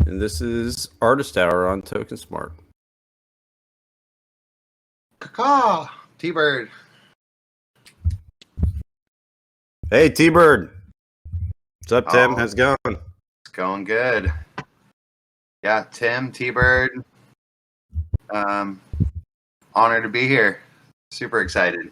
and this is Artist Hour on Token Smart. Caw, Tburd. Hey, Tburd. What's up, Tim? How's it going? It's going good. Yeah, Tim, Tburd. Honored to be here. Super excited.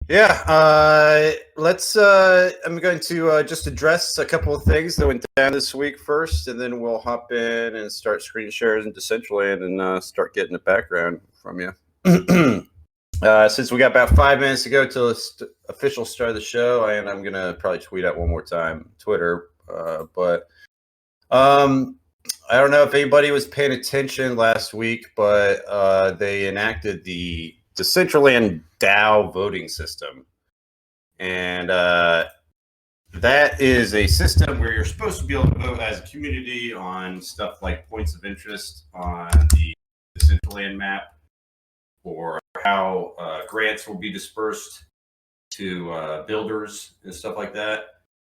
Yeah, let's. I'm going to just address a couple of things that went down this week first, and then we'll hop in and start screen shares in Decentraland and start getting the background from you. Since we got about 5 minutes to go till the official start of the show, and I'm gonna probably tweet out one more time Twitter. But I don't know if anybody was paying attention last week, but they enacted the Decentraland DAO voting system. And that is a system where you're supposed to be able to vote as a community on stuff like points of interest on the Decentraland map, or how grants will be dispersed to builders and stuff like that.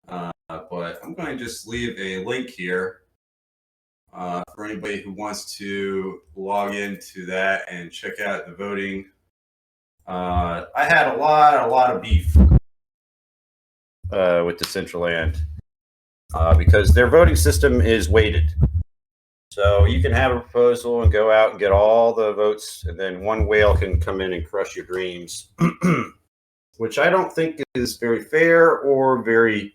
But I'm going to just leave a link here for anybody who wants to log into that and check out the voting. I had a lot of beef with Decentraland because their voting system is weighted. So you can have a proposal and go out and get all the votes, and then one whale can come in and crush your dreams, which I don't think is very fair or very,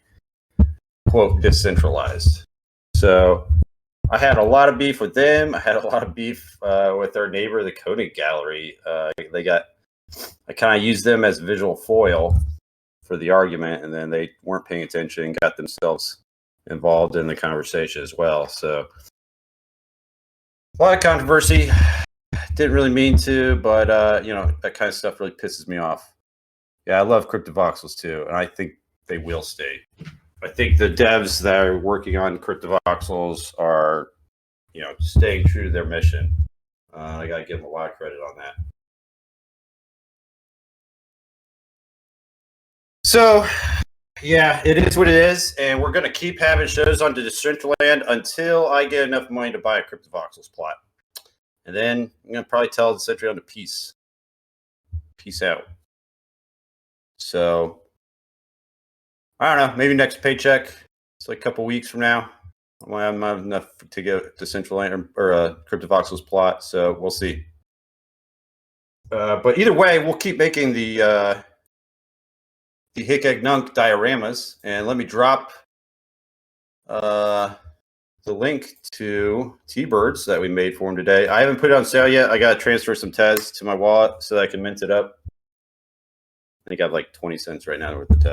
quote, decentralized. So I had a lot of beef with them. I had a lot of beef with our neighbor, the Koenig Gallery. I kind of used them as visual foil for the argument, and then they weren't paying attention and got themselves involved in the conversation as well. So a lot of controversy. Didn't really mean to, but that kind of stuff really pisses me off. Yeah, I love CryptoVoxels too, and I think they will stay. I think the devs that are working on CryptoVoxels are, staying true to their mission. I got to give them a lot of credit on that. So, yeah, it is what it is, and we're going to keep having shows on Decentraland until I get enough money to buy a CryptoVoxels plot. And then I'm going to probably tell Decentraland to peace out. So, I don't know, maybe next paycheck. It's like a couple weeks from now. I might have enough to get Decentraland or a CryptoVoxels plot, so we'll see. But either way, we'll keep making the Hick-Egg-Nunk dioramas, and let me drop the link to Tburds that we made for him today. I haven't put it on sale yet. I got to transfer some Tez to my wallet so that I can mint it up. I think I have like 20 cents right now worth of Tez.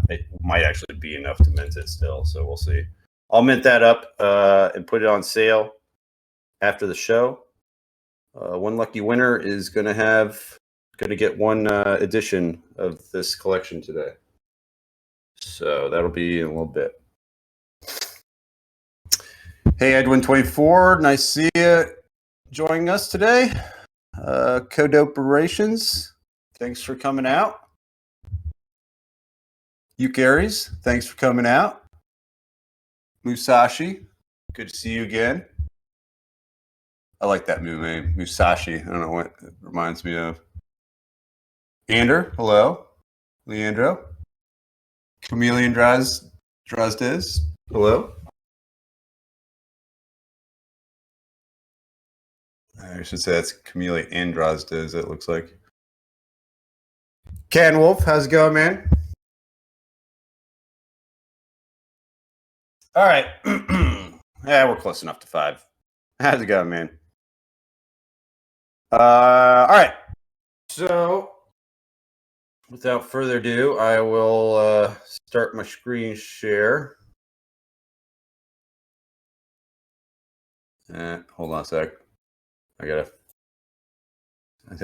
It might actually be enough to mint it still, so we'll see. I'll mint that up and put it on sale after the show. One lucky winner is going to get one edition of this collection today. So that'll be in a little bit. Hey, Edwin24, nice to see you joining us today. Code Operations, thanks for coming out. Eucaries, thanks for coming out. Musashi, good to see you again. I like that new name, Musashi. I don't know what it reminds me of. Ander, hello. Leandro. Chameleon Drozdes, hello. I should say that's Chameleon Androzdes, it looks like. Can Wolf, how's it going, man? All right. Yeah, we're close enough to 5. How's it going, man? All right. So, without further ado, I will start my screen share. Hold on a sec. I gotta.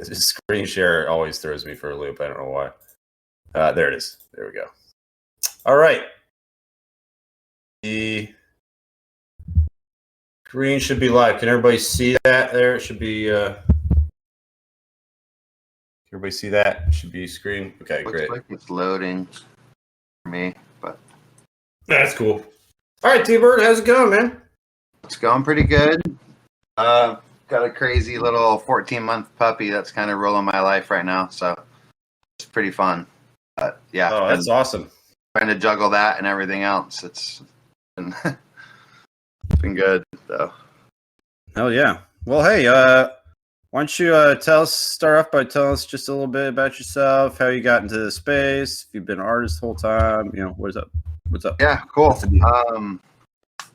Screen share always throws me for a loop. I don't know why. There it is. There we go. All right. The screen should be live. Can everybody see that? There, it should be. Everybody see that? It should be screen. Okay, Looks great. Like it's loading for me, but That's cool. All right, Tburd, how's it going, man? It's going pretty good. Got a crazy little 14-month puppy that's kind of ruling my life right now, so it's pretty fun. But yeah, Oh, that's awesome. trying to juggle that and everything else. It's been, it's been good, though. Hell yeah. Well, hey, why don't you start off by telling us just a little bit about yourself, how you got into the space, if you've been an artist the whole time, what's up? What's up? Yeah, cool.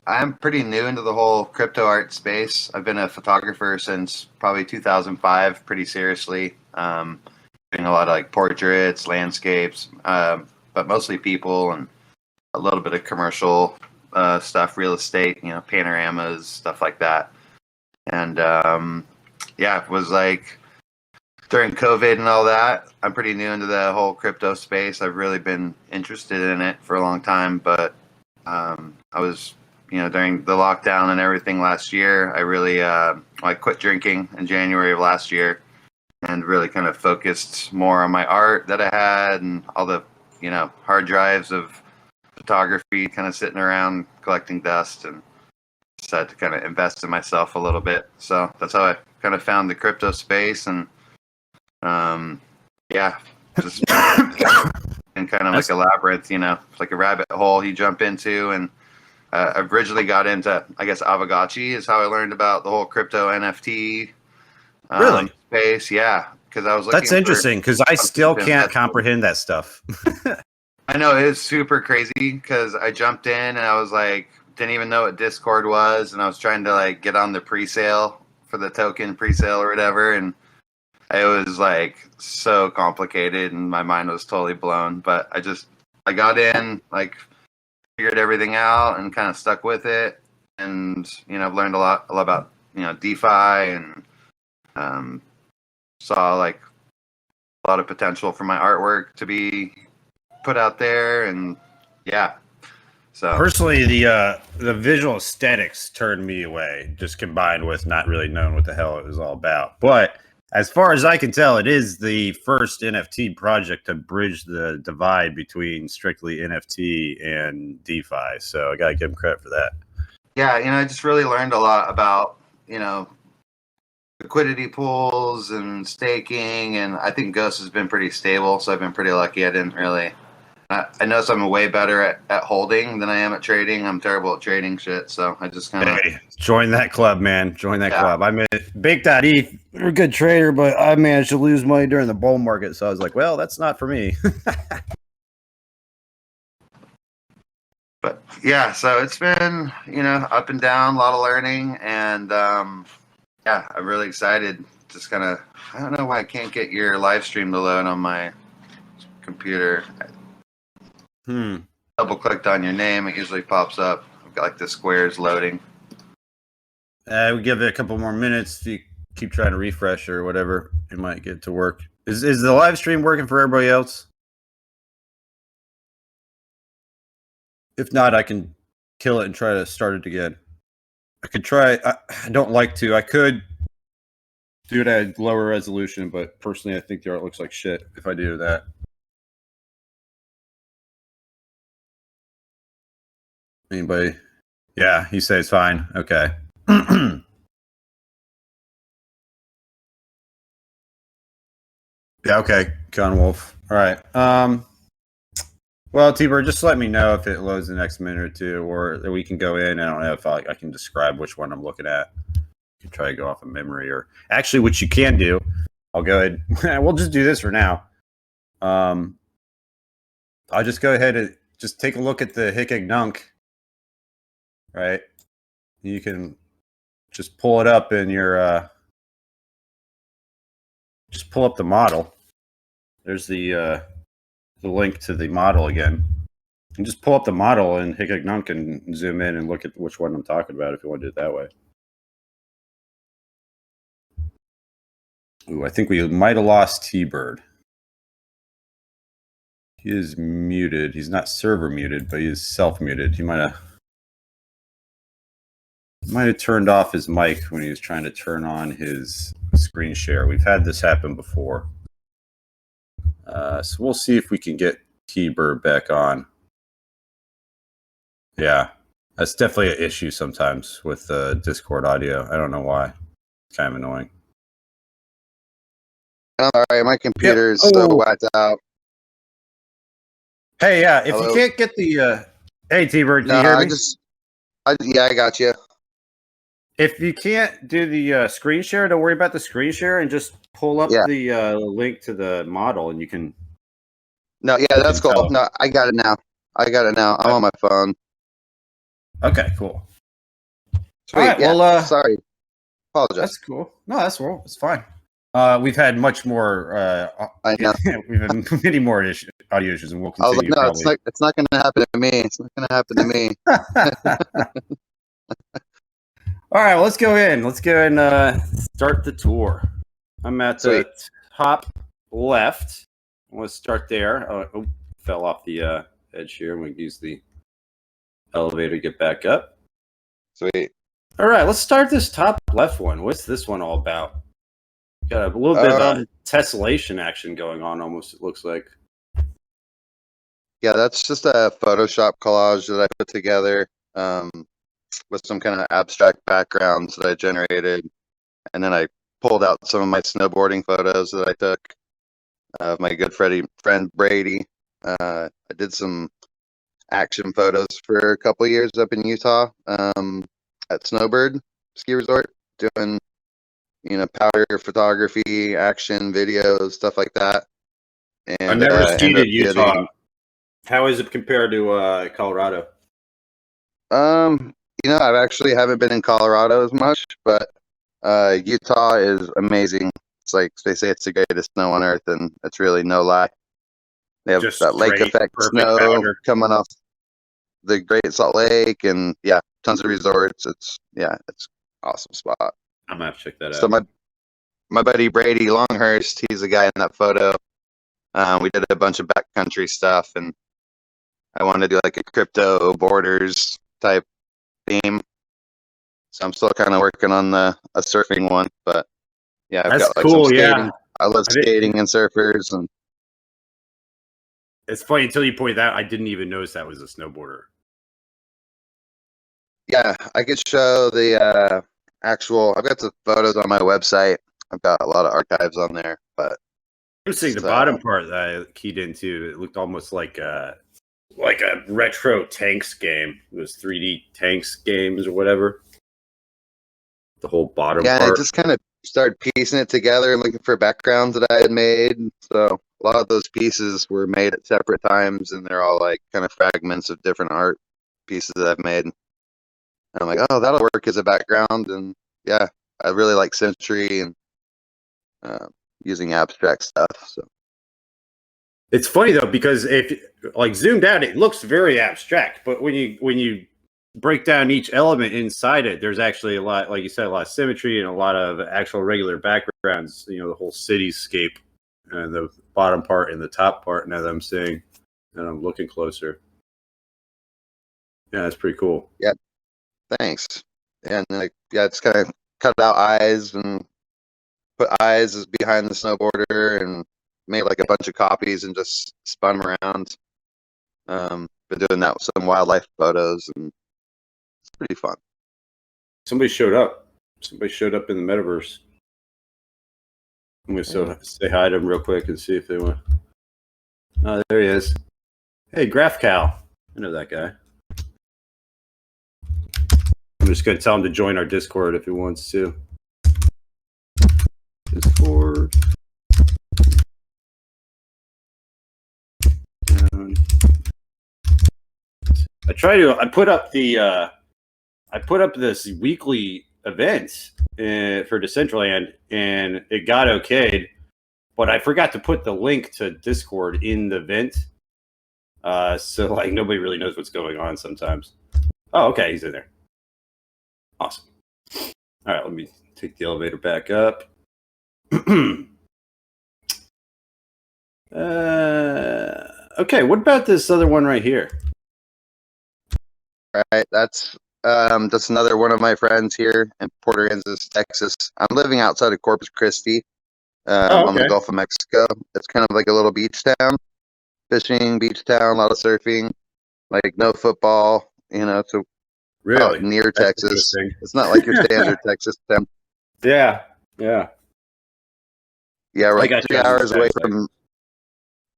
I'm pretty new into the whole crypto art space. I've been a photographer since probably 2005, pretty seriously. Doing a lot of like portraits, landscapes, but mostly people and a little bit of commercial stuff, real estate, panoramas, stuff like that. And it was like during COVID and all that. I'm pretty new into the whole crypto space. I've really been interested in it for a long time, but I was during the lockdown and everything last year, I really I quit drinking in January of last year and really kind of focused more on my art that I had and all the, hard drives of photography kind of sitting around collecting dust, and decided to kind of invest in myself a little bit. So that's how I kind of found the crypto space, and just and kind of like a labyrinth, like a rabbit hole you jump into. And I originally got into, I guess, Avagachi is how I learned about the whole crypto NFT space. Yeah, because I was looking. That's interesting because I still can't comprehend that stuff. I know, it's super crazy because I jumped in and I was like, didn't even know what Discord was, and I was trying to like get on the pre-sale for the token pre-sale or whatever, and it was like so complicated and my mind was totally blown. But I got in, like figured everything out and kind of stuck with it, and I've learned a lot about DeFi, and saw like a lot of potential for my artwork to be put out there. And so personally, the visual aesthetics turned me away, just combined with not really knowing what the hell it was all about. But as far as I can tell, it is the first NFT project to bridge the divide between strictly NFT and DeFi. So I got to give him credit for that. Yeah, I just really learned a lot about, liquidity pools and staking. And I think Ghost has been pretty stable. So I've been pretty lucky. I didn't really... I notice I'm way better at holding than I am at trading. I'm terrible at trading shit, so I just kind of... Hey, join that club, man. Join that club. I mean, Bake.eth, you're a good trader, but I managed to lose money during the bull market, so I was like, well, that's not for me. But yeah, so it's been, up and down, a lot of learning, and I'm really excited. Just kind of, I don't know why I can't get your live stream to load on my computer. Double clicked on your name, it usually pops up. I've got like the squares loading. We give it a couple more minutes. If you keep trying to refresh or whatever, it might get to work. Is the live stream working for everybody else? If not, I can kill it and try to start it again. I could try. I don't like to. I could do it at lower resolution, but personally, I think the art looks like shit if I do that. Anybody? Yeah, he says fine. Okay. Yeah, okay. Con Wolf. All right. Well, Tburd, just let me know if it loads the next minute or two, or we can go in. I don't know if I can describe which one I'm looking at. You can try to go off of memory, or actually, what you can do, I'll go ahead. We'll just do this for now. I'll just go ahead and just take a look at the Hickig-Nunk. Right, you can just pull it up in your just pull up the model. There's the link to the model again. And just pull up the model in Hickig-Nunk and zoom in and look at which one I'm talking about if you want to do it that way. Ooh, I think we might have lost Tburd. He is muted. He's not server muted, but he is self-muted. He might have turned off his mic when he was trying to turn on his screen share. We've had this happen before. So we'll see if we can get Tburd back on. Yeah. That's definitely an issue sometimes with Discord audio. I don't know why. It's kind of annoying. I'm sorry, my computer is so whacked out. Hey, yeah, if Hello? you can't get the hey Tburd, can No, you hear me? yeah, I got you. If you can't do the screen share, don't worry about the screen share and just pull up the link to the model and you can. No, yeah, that's cool. tell. No, I got it now. I'm on my phone. Okay, cool. Sweet. All right, yeah. well, Sorry. Apologize. That's cool. No, that's cool. It's fine. We've had much more. I know. We've had many more audio issues, and we'll I was like, continue. no, probably. it's not going to happen to me. It's not going to happen to me. All right, well, let's go in. Let's go and start the tour. I'm at the top left. Let's start there. Oh, fell off the edge here. We can use the elevator to get back up. Sweet. All right, let's start this top left one. What's this one all about? Got a little bit of tessellation action going on, almost, it looks like. Yeah, that's just a Photoshop collage that I put together with some kind of abstract backgrounds that I generated. And then I pulled out some of my snowboarding photos that I took of my good friend Brady. I did some action photos for a couple of years up in Utah at Tburd ski resort, doing powder photography, action videos, stuff like that. And I've never skied in Utah. How is it compared to Colorado? I actually haven't been in Colorado as much, but Utah is amazing. It's like they say it's the greatest snow on earth, and it's really no lie. They have Just that lake effect snow coming off the Great Salt Lake, and yeah, tons of resorts. It's awesome spot. I'm gonna have to check that out. So my buddy Brady Longhurst, he's the guy in that photo. We did a bunch of backcountry stuff, and I wanted to do like a crypto borders type theme. So I'm still kind of working on a surfing one, but yeah, I've got like cool, some skating. Yeah. I love skating and surfers, and it's funny until you point out. I didn't even notice that was a snowboarder. Yeah, I could show the actual. I've got the photos on my website. I've got a lot of archives on there, but I'm seeing the bottom part that I keyed into. It looked almost like a retro tanks game. It was 3D tanks games or whatever. The whole bottom part. Yeah, I just kind of started piecing it together and looking for backgrounds that I had made. So a lot of those pieces were made at separate times, and they're all like kind of fragments of different art pieces that I've made. And I'm like, oh, that'll work as a background. And yeah, I really like symmetry and using abstract stuff. So it's funny though, because if like zoomed out, it looks very abstract, but when you break down each element inside it, there's actually a lot, like you said, a lot of symmetry and a lot of actual regular backgrounds. The whole cityscape and the bottom part and the top part. Now that I'm seeing, and I'm looking closer, yeah, that's pretty cool. Yeah, thanks. And it's kind of cut out eyes and put eyes as behind the snowboarder and made like a bunch of copies and just spun them around. Been doing that with some wildlife photos, and it's pretty fun. Somebody showed up. Somebody showed up in the metaverse. I'm going to say hi to him real quick and see if they want. Oh, there he is. Hey, GraphCal. I know that guy. I'm just going to tell him to join our Discord if he wants to. Discord. I put up this weekly event for Decentraland, and it got okayed, but I forgot to put the link to Discord in the event. So like nobody really knows what's going on sometimes. Oh, okay, he's in there. Awesome. All right, let me take the elevator back up. Okay, what about this other one right here? All right, that's another one of my friends here in Port Aransas, Texas. I'm living outside of Corpus Christi, on the Gulf of Mexico. It's kind of like a little beach town, fishing beach town, a lot of surfing, like no football, so Really? Near That's Texas. interesting. It's not like your standard Texas temp. Yeah. Yeah. Yeah, we're I like got you 3 hours away understand. from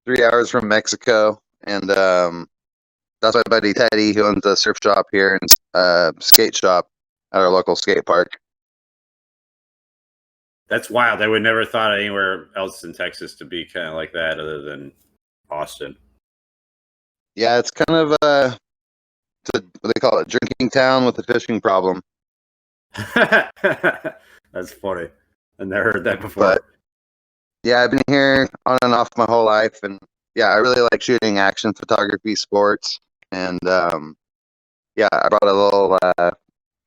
3 hours from Mexico, and that's my buddy Teddy, who owns a surf shop here and skate shop at our local skate park. That's wild. I would never thought anywhere else in Texas to be kind of like that other than Austin. Yeah, it's kind of what they call it, drinking town with a fishing problem. That's funny. I never heard that before. But yeah, I've been here on and off my whole life, and yeah, I really like shooting action photography, sports, and yeah, I brought a little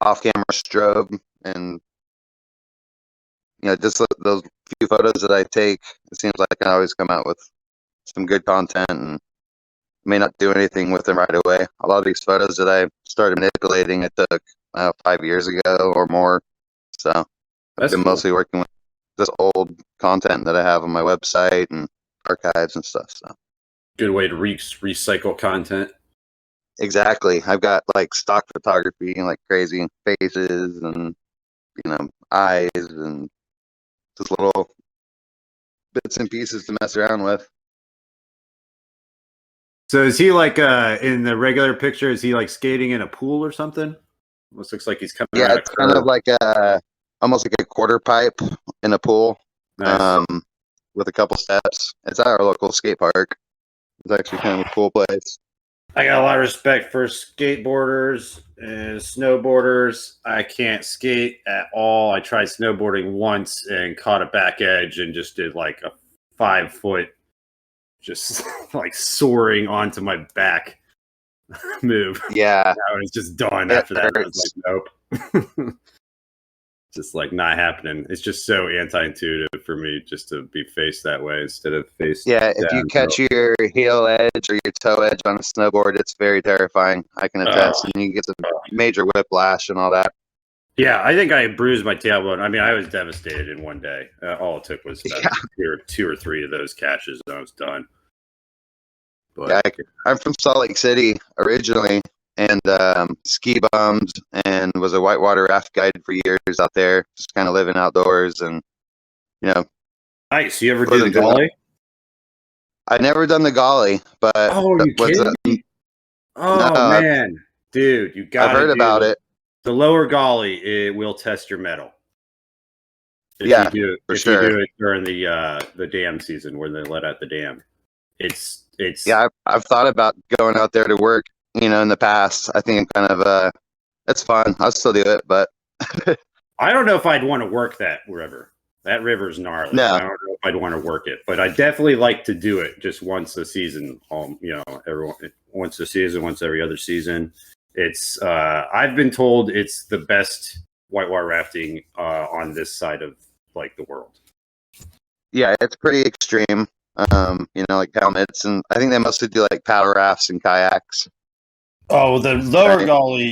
off-camera strobe, and just those few photos that I take, it seems like I always come out with some good content, and may not do anything with them right away. A lot of these photos that I started manipulating, it took 5 years ago or more. So I've been mostly working with this old content that I have on my website and archives and stuff. So good way to recycle content. Exactly. I've got like stock photography and like crazy faces and eyes and just little bits and pieces to mess around with. So is he like in the regular picture? Is he like skating in a pool or something? Almost looks like he's coming. Yeah, it's kind of like almost like a quarter pipe in a pool. Nice. With a couple steps. It's at our local skate park. It's actually kind of a cool place. I got a lot of respect for skateboarders and snowboarders. I can't skate at all. I tried snowboarding once and caught a back edge and just did like a 5 foot, just like soaring onto my back move. Yeah. I was just done after that. I was like, nope. Just like not happening. It's just so anti-intuitive for me just to be faced that way instead of face. Yeah, if you catch your heel edge or your toe edge on a snowboard, it's very terrifying. I can attest, and you can get some major whiplash and all that. Yeah, I think I bruised my tailbone. I mean, I was devastated in one day. All it took was two or three of those catches, and I was done. But yeah, I'm from Salt Lake City originally, and ski bummed and was a whitewater raft guide for years out there, just kind of living outdoors and Nice. You ever do the golly? I never done the golly, but you kidding me? Man, dude, you got. I've heard about it. The lower golly, it will test your metal. If you do it during the dam season where they let out the dam, it's. Yeah, I've thought about going out there to work. In the past, I think I'm kind of it's fun. I'll still do it, but I don't know if I'd want to work that river. That river's gnarly. No. I don't know if I'd want to work it, but I definitely like to do it just once a season. Once a season, once every other season. It's I've been told it's the best whitewater rafting on this side of like the world. Yeah, it's pretty extreme. Like helmets, and I think they mostly do like paddle rafts and kayaks. Oh, the lower golly,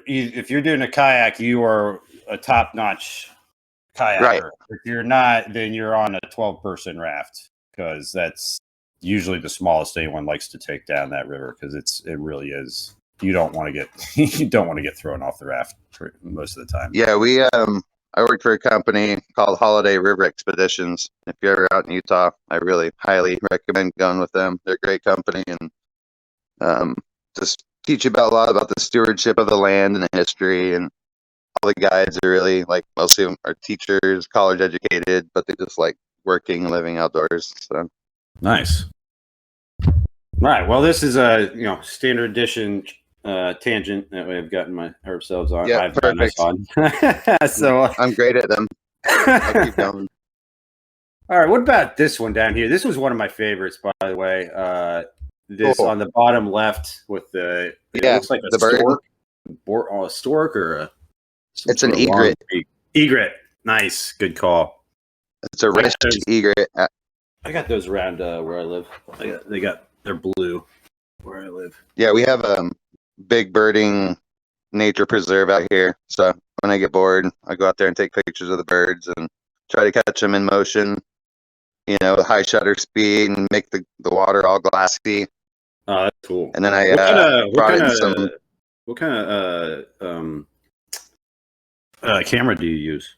if you're doing a kayak, you are a top-notch kayaker. Right. If you're not, then you're on a 12-person raft because that's usually the smallest anyone likes to take down that river because it really is. You don't want to get thrown off the raft for most of the time. Yeah, I worked for a company called Holiday River Expeditions. If you're ever out in Utah, I really highly recommend going with them. They're a great company and just teach you about a lot about the stewardship of the land and the history. And all the guides are really like most of them are teachers, college educated, but they just like working and living outdoors. So nice. All right. Well, this is a standard edition tangent that we've gotten ourselves on. Yeah, I've gotten us on. So I'm great at them. I'll keep going. All right, what about this one down here? This was one of my favorites, by the way. This on the bottom left with it looks like a stork. A stork or a. It's an egret. Egret, nice, good call. It's a rich egret. I got those around where I live. They're blue where I live. Yeah, we have a big birding nature preserve out here. So when I get bored, I go out there and take pictures of the birds and try to catch them in motion. With high shutter speed and make the water all glassy. Oh, that's cool. And then I brought in some. What kind of camera do you use?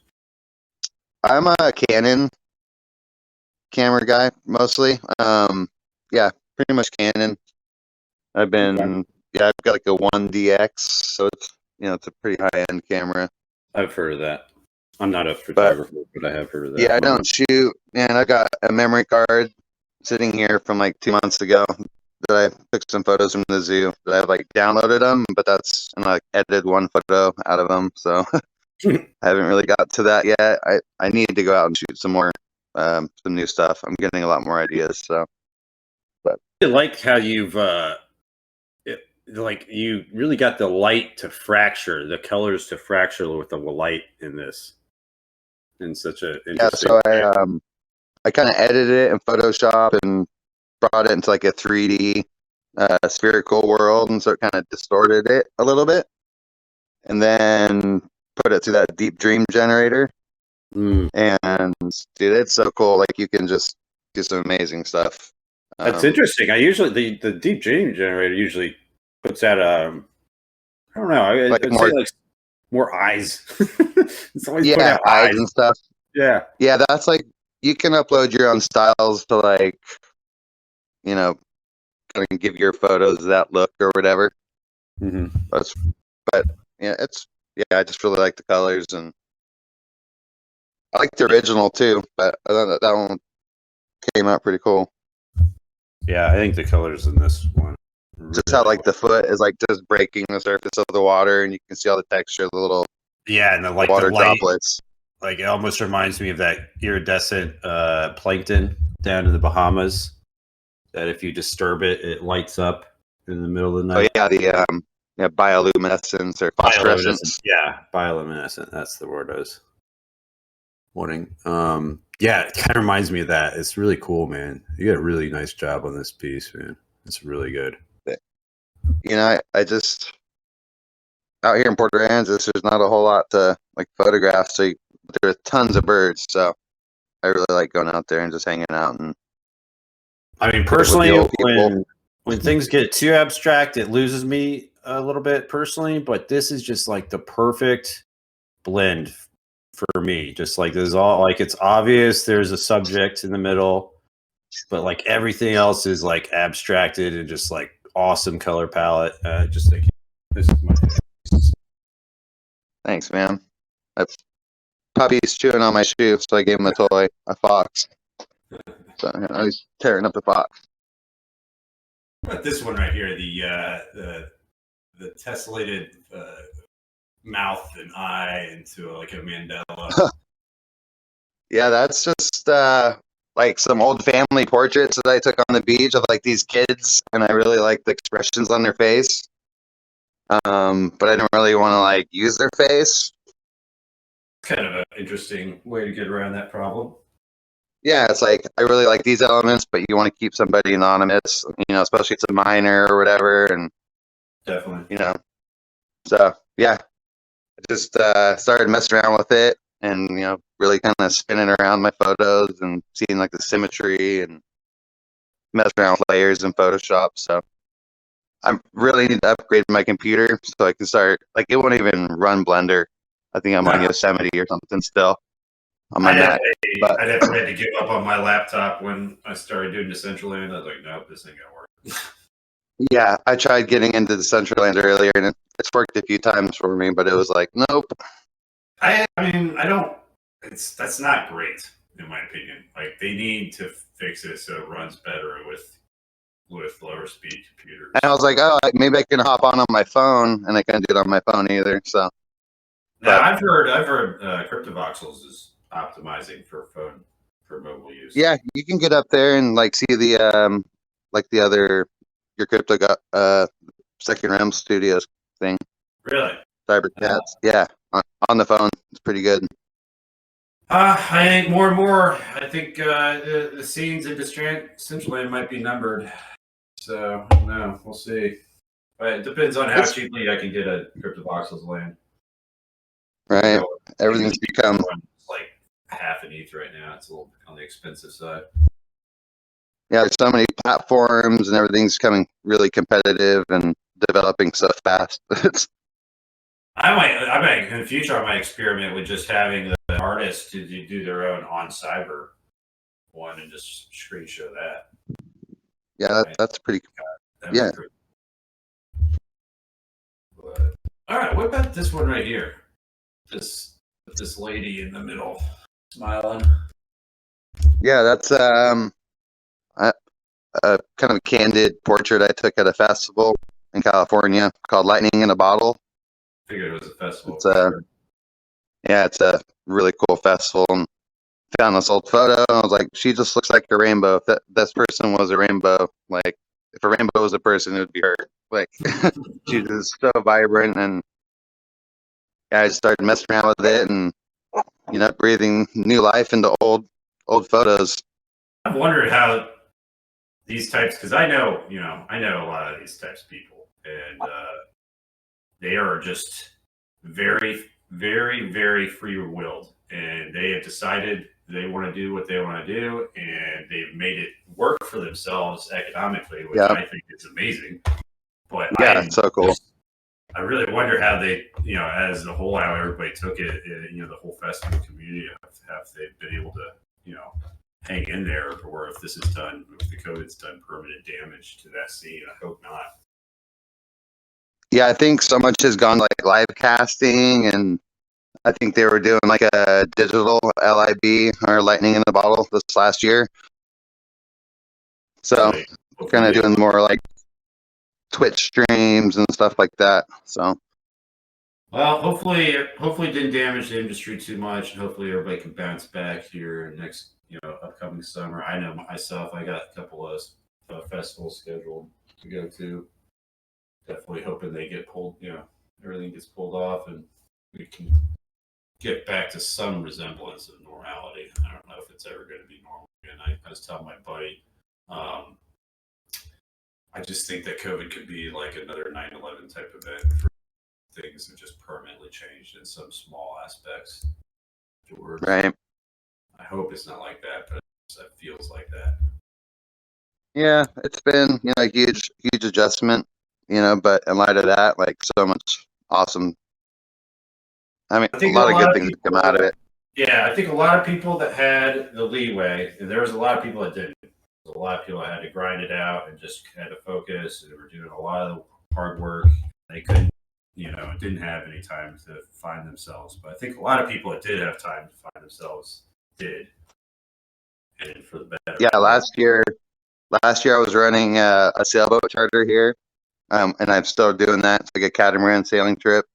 I'm a Canon camera guy mostly. Yeah, pretty much Canon. I've got like a 1DX, so it's a pretty high end camera. I've heard of that. I'm not a photographer, but I have heard of that. Yeah, I don't shoot, and I got a memory card sitting here from like 2 months ago that I took some photos from the zoo that I've like downloaded them, and I like edited one photo out of them, so I haven't really got to that yet. I need to go out and shoot some more, some new stuff. I'm getting a lot more ideas, so. But I like how you've like you really got the light to fracture, the colors to fracture with the light in this. In such a interesting so I kind of edited it in Photoshop and brought it into like a 3D spherical world, and so it kind of distorted it a little bit, and then put it through that deep dream generator. And dude, it's so cool. Like you can just do some amazing stuff. That's interesting. I usually the deep dream generator usually puts out I don't know. I'd say like more eyes. It's always put out eyes and stuff. Yeah, that's like you can upload your own styles to like, kind of give your photos that look or whatever. But yeah, I just really like the colors, and I like the original too. But I thought that one came out pretty cool. Yeah, I think the colors in this one. Just how like the foot is like just breaking the surface of the water, and you can see all the texture of the little and the like water the light, droplets. Like it almost reminds me of that iridescent plankton down in the Bahamas. That if you disturb it, it lights up in the middle of the night. Oh yeah, the bioluminescence or phosphorescence. Yeah, bioluminescent. That's the word I was wanting. Yeah, it kind of reminds me of that. It's really cool, man. You did a really nice job on this piece, man. It's really good. I just out here in Port Aransas, there's not a whole lot to like photograph. So there are tons of birds. So I really like going out there and just hanging out. And I mean, personally, when things get too abstract, it loses me a little bit personally. But this is just like the perfect blend for me. Just like this is all like it's obvious. There's a subject in the middle, but like everything else is like abstracted and just like awesome color palette. Just think this is my favorite. Thanks, man. Puppy's chewing on my shoe, so I gave him a toy, a fox. So he's tearing up the fox. What about this one right here? The tessellated mouth and eye into like a mandala. Yeah, that's just like some old family portraits that I took on the beach of like these kids, and I really like the expressions on their face. But I don't really want to like use their face. Kind of an interesting way to get around that problem. Yeah, it's like I really like these elements, but you want to keep somebody anonymous, especially if it's a minor or whatever, and definitely, So yeah, I just started messing around with it, and really kind of spinning around my photos and seeing like the symmetry and messing around with layers in Photoshop. So I really need to upgrade my computer so I can start. Like it won't even run Blender. I think I'm on Yosemite or something still. On my Mac. I never had to give up on my laptop when I started doing Decentraland. I was like, nope, this ain't gonna work. Yeah, I tried getting into Decentraland earlier, and it's worked a few times for me, but it was like, nope. I mean, that's not great in my opinion. Like they need to fix it so it runs better with lower speed computers. And I was like, oh, maybe I can hop on my phone, and I can't do it on my phone either. So. Now I've heard CryptoVoxels is optimizing for mobile use. Yeah, you can get up there and like see the your crypto Second Realm Studios thing. Really? Cyber Cats. Yeah, on the phone. It's pretty good. I think more and more. I think the scenes in Decentraland might be numbered. So no, we'll see. But it depends on how cheaply I can get a CryptoVoxels land. Right. Everything's become like half an ETH right now. It's a little on the expensive side. Yeah, there's so many platforms and everything's becoming really competitive, and developing so fast. I might in the future. I might experiment with just having the artists to do their own on Cyber one and just screen show that. Yeah, that's pretty. Yeah. Pretty, but, all right, what about this one right here? This lady in the middle smiling. Yeah, that's a kind of candid portrait I took at a festival in California called Lightning in a Bottle. Figured it was a festival. It's a really cool festival. And found this old photo, and I was like, she just looks like a rainbow. If this person was a rainbow, like if a rainbow was a person, it would be her. Like she's just so vibrant, and yeah, I just started messing around with it, and breathing new life into old photos. I've wondered how these types, because I know a lot of these types of people, and they are just very, very, very free-willed, and they have decided they want to do what they want to do, and they've made it work for themselves economically, which I think is amazing. But yeah, it's so cool. I really wonder how they, as a whole, how everybody took it, the whole festival community, have they been able to, hang in there, or if if the COVID's done permanent damage to that scene. I hope not. Yeah, I think so much has gone like live casting, and I think they were doing like a digital LIB or Lightning in a Bottle this last year. So kind of doing more like Twitch streams and stuff like that. So well, hopefully it didn't damage the industry too much, and hopefully everybody can bounce back here next upcoming summer. I know myself, I got a couple of festivals scheduled to go to. Definitely hoping they get pulled, everything gets pulled off and we can get back to some resemblance of normality. I don't know if it's ever going to be normal again. I was telling my buddy, I just think that COVID could be like another 9/11 type event for things that just permanently changed in some small aspects. Right. I hope it's not like that, but it feels like that. Yeah, it's been a huge adjustment, but in light of that, like so much awesome. I mean, a lot of good things come out of it. Yeah, I think a lot of people that had the leeway, and there was a lot of people that didn't. There was a lot of people that had to grind it out and just had to focus, and they were doing a lot of hard work. They couldn't, didn't have any time to find themselves. But I think a lot of people that did have time to find themselves did, and for the better. Yeah, last year I was running a sailboat charter here, and I'm still doing that. It's like a catamaran sailing trip.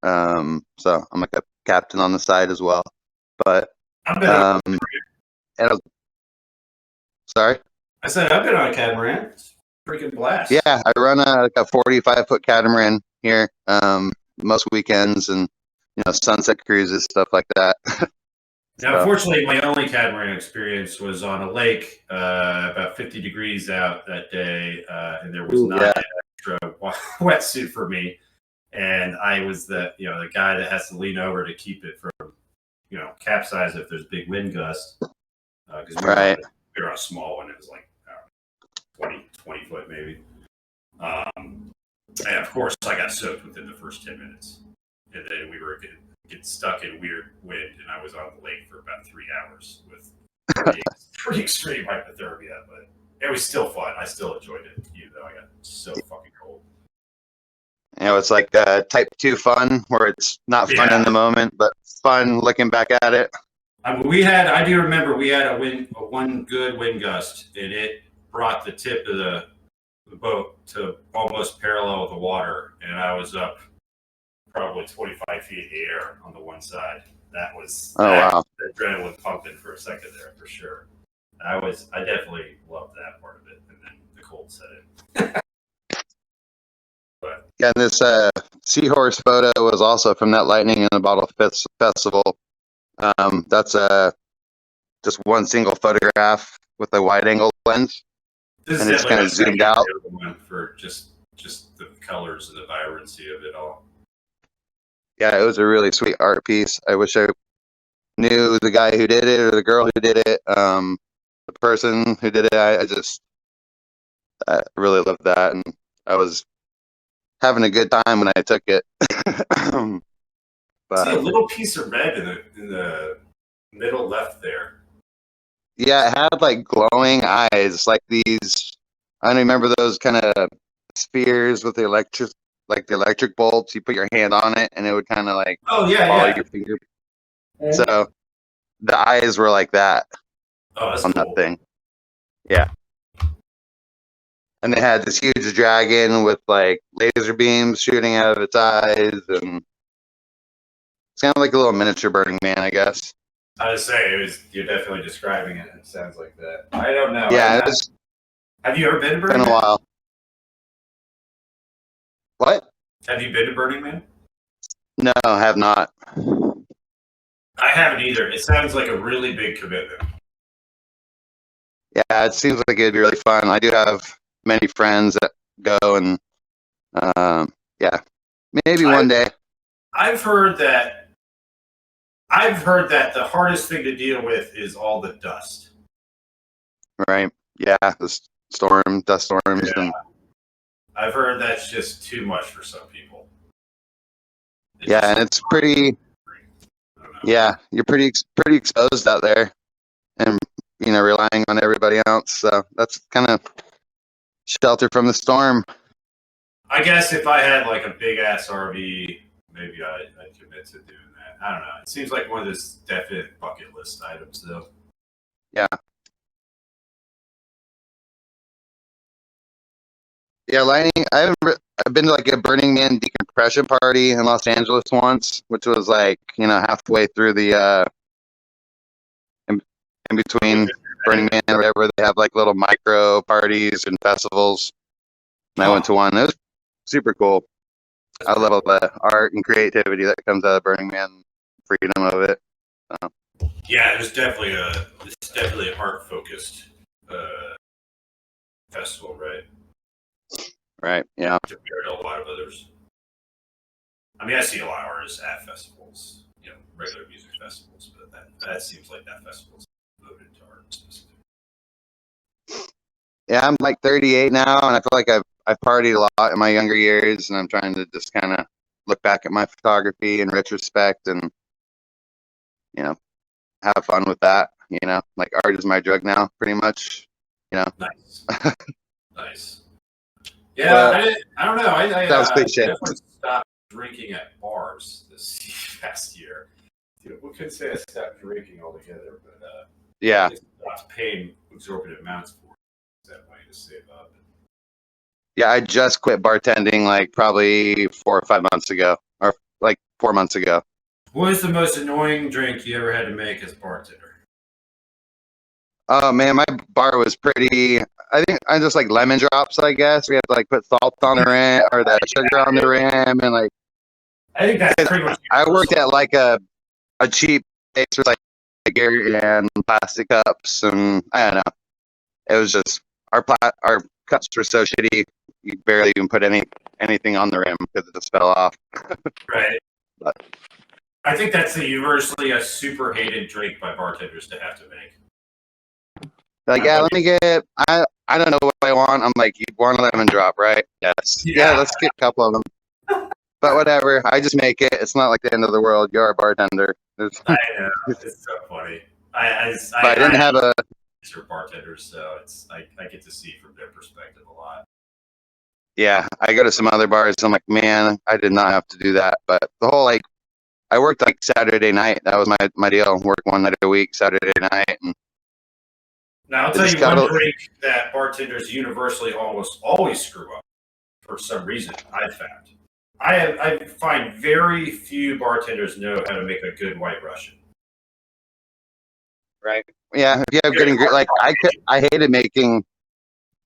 So I'm like a captain on the side as well. But sorry, I said I've been on a catamaran. It's a freaking blast. Yeah, I run a 45-foot catamaran here most weekends, and sunset cruises, stuff like that. Now, unfortunately, my only catamaran experience was on a lake, about 50 degrees out that day, and there was not an extra wetsuit for me. And I was the guy that has to lean over to keep it from capsize if there's big wind gusts. Because we were on a small one. It was like 20 foot maybe. And of course, I got soaked within the first 10 minutes, and then we were get stuck in weird wind, and I was on the lake for about 3 hours with pretty extreme hypothermia, but it was still fun. I still enjoyed it, even though I got so fucking cold. It's like type 2 fun, where it's not fun in the moment, but fun looking back at it. I do remember we had one good wind gust, and it brought the tip of the boat to almost parallel with the water, and I was up probably 25 feet in the air on the one side. That was wow. Adrenaline pumping for a second there for sure. I definitely loved that part of it, and then the cold set in. But yeah, and this seahorse photo was also from that Lightning in a Bottle festival. That's just one single photograph with a wide angle lens, and it's kind of zoomed out for just the colors and the vibrancy of it all. Yeah, it was a really sweet art piece. I wish I knew the guy who did it or the girl who did it, the person who did it. I really loved that, and I was having a good time when I took it. See a little piece of red in the middle left there. Yeah, it had like glowing eyes, like these. I don't remember those kind of spheres with the electric bolts. You put your hand on it, and it would kind of like follow your finger. So the eyes were like that on cool. That thing. Yeah. And they had this huge dragon with like laser beams shooting out of its eyes, and it's kind of like a little miniature Burning Man, I guess. I was saying, you're definitely describing it. It sounds like that. I don't know. Yeah. Have you ever been to Burning Man? Been a while. What? Have you been to Burning Man? No, I have not. I haven't either. It sounds like a really big commitment. Yeah, it seems like it'd be really fun. I do have many friends that go, and yeah, maybe one day. I've heard that the hardest thing to deal with is all the dust. Right. Yeah, the dust storms. Yeah. And I've heard that's just too much for some people. And it's pretty. Yeah, you're pretty exposed out there, and relying on everybody else. So that's kind of shelter from the storm. I guess if I had like a big ass RV, maybe I'd commit to doing that. I don't know. It seems like one of those definite bucket list items, though. Yeah. Yeah, lighting. I've been to like a Burning Man decompression party in Los Angeles once, which was like halfway through the in between Burning Man or whatever. They have like little micro parties and festivals. And I went to one. It was super cool. I love all the art and creativity that comes out of Burning Man, freedom of it. So. Yeah, it's definitely an art focused festival, right? Right. Yeah. Compared to a lot of others. I mean, I see a lot of artists at festivals, regular music festivals, but that seems like that festival's devoted to art specifically. Yeah, I'm like 38 now, and I feel like I've partied a lot in my younger years, and I'm trying to just kind of look back at my photography in retrospect and have fun with that. Like art is my drug now, pretty much. Nice. Nice. Yeah, I don't know. That was cliche. I definitely stopped drinking at bars this past year. We could say I stopped drinking altogether, but yeah, I stopped paying exorbitant amounts for it that way to save up. Yeah, I just quit bartending like probably 4 or 5 months ago, or like 4 months ago. What was the most annoying drink you ever had to make as a bartender? Oh man, my bar was pretty. I think I just like lemon drops. I guess we had to like put salt on the rim or the sugar on the rim, and like. I think that's pretty much. I worked at like a cheap place with like gear and plastic cups, and I don't know. It was just our cups were so shitty. You barely even put anything on the rim because it just fell off. Right. But I think that's universally a super hated drink by bartenders to have to make. Like, yeah, let me get. I don't know what I want. I'm like, you want a lemon drop, right? Yes. Yeah, let's get a couple of them. But whatever. I just make it. It's not like the end of the world. You're a bartender. I know. It's so funny. I didn't have a. These are bartenders, so I get to see from their perspective a lot. Yeah, I go to some other bars. I'm like, man, I did not have to do that. But the whole I worked like Saturday night. That was my deal. Work one night a week, Saturday night. And now I'll tell you one drink that bartenders universally always screw up for some reason. I've found. I find very few bartenders know how to make a good White Russian. Right. Yeah. If you have good ingredients, like I hated making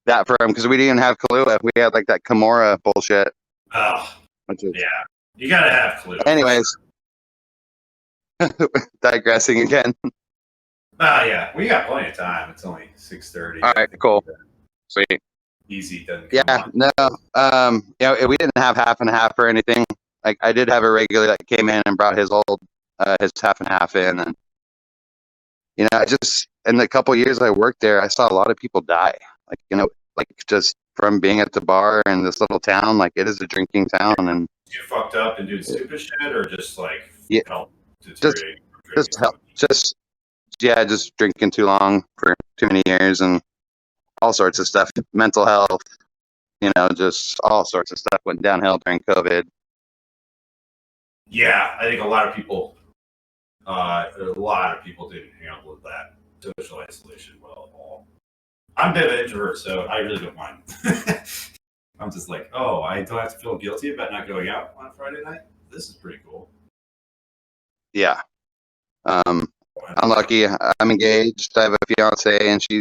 that for them because we didn't have Kahlua. We had like that Kimura bullshit. Oh. Yeah. You gotta have Kahlua. Anyways, digressing again. Oh yeah, we got plenty of time. It's only 6:30. All right. Cool. Sweet. Easy. Yeah. No. We didn't have half and half or anything. Like I did have a regular that came in and brought his his half and half in, and I just in the couple years I worked there, I saw a lot of people die. Like just from being at the bar in this little town. Like, it is a drinking town, and You fucked up and doing stupid shit, or just like Yeah. help deteriorate? Just drinking too long for too many years and all sorts of stuff. Mental health, just all sorts of stuff went downhill during COVID. Yeah, I think a lot of people didn't handle that social isolation well at all. I'm a bit of an introvert, so I really don't mind. I'm just like, oh, I don't have to feel guilty about not going out on Friday night. This is pretty cool. Yeah. I'm lucky. I'm engaged. I have a fiance, and she's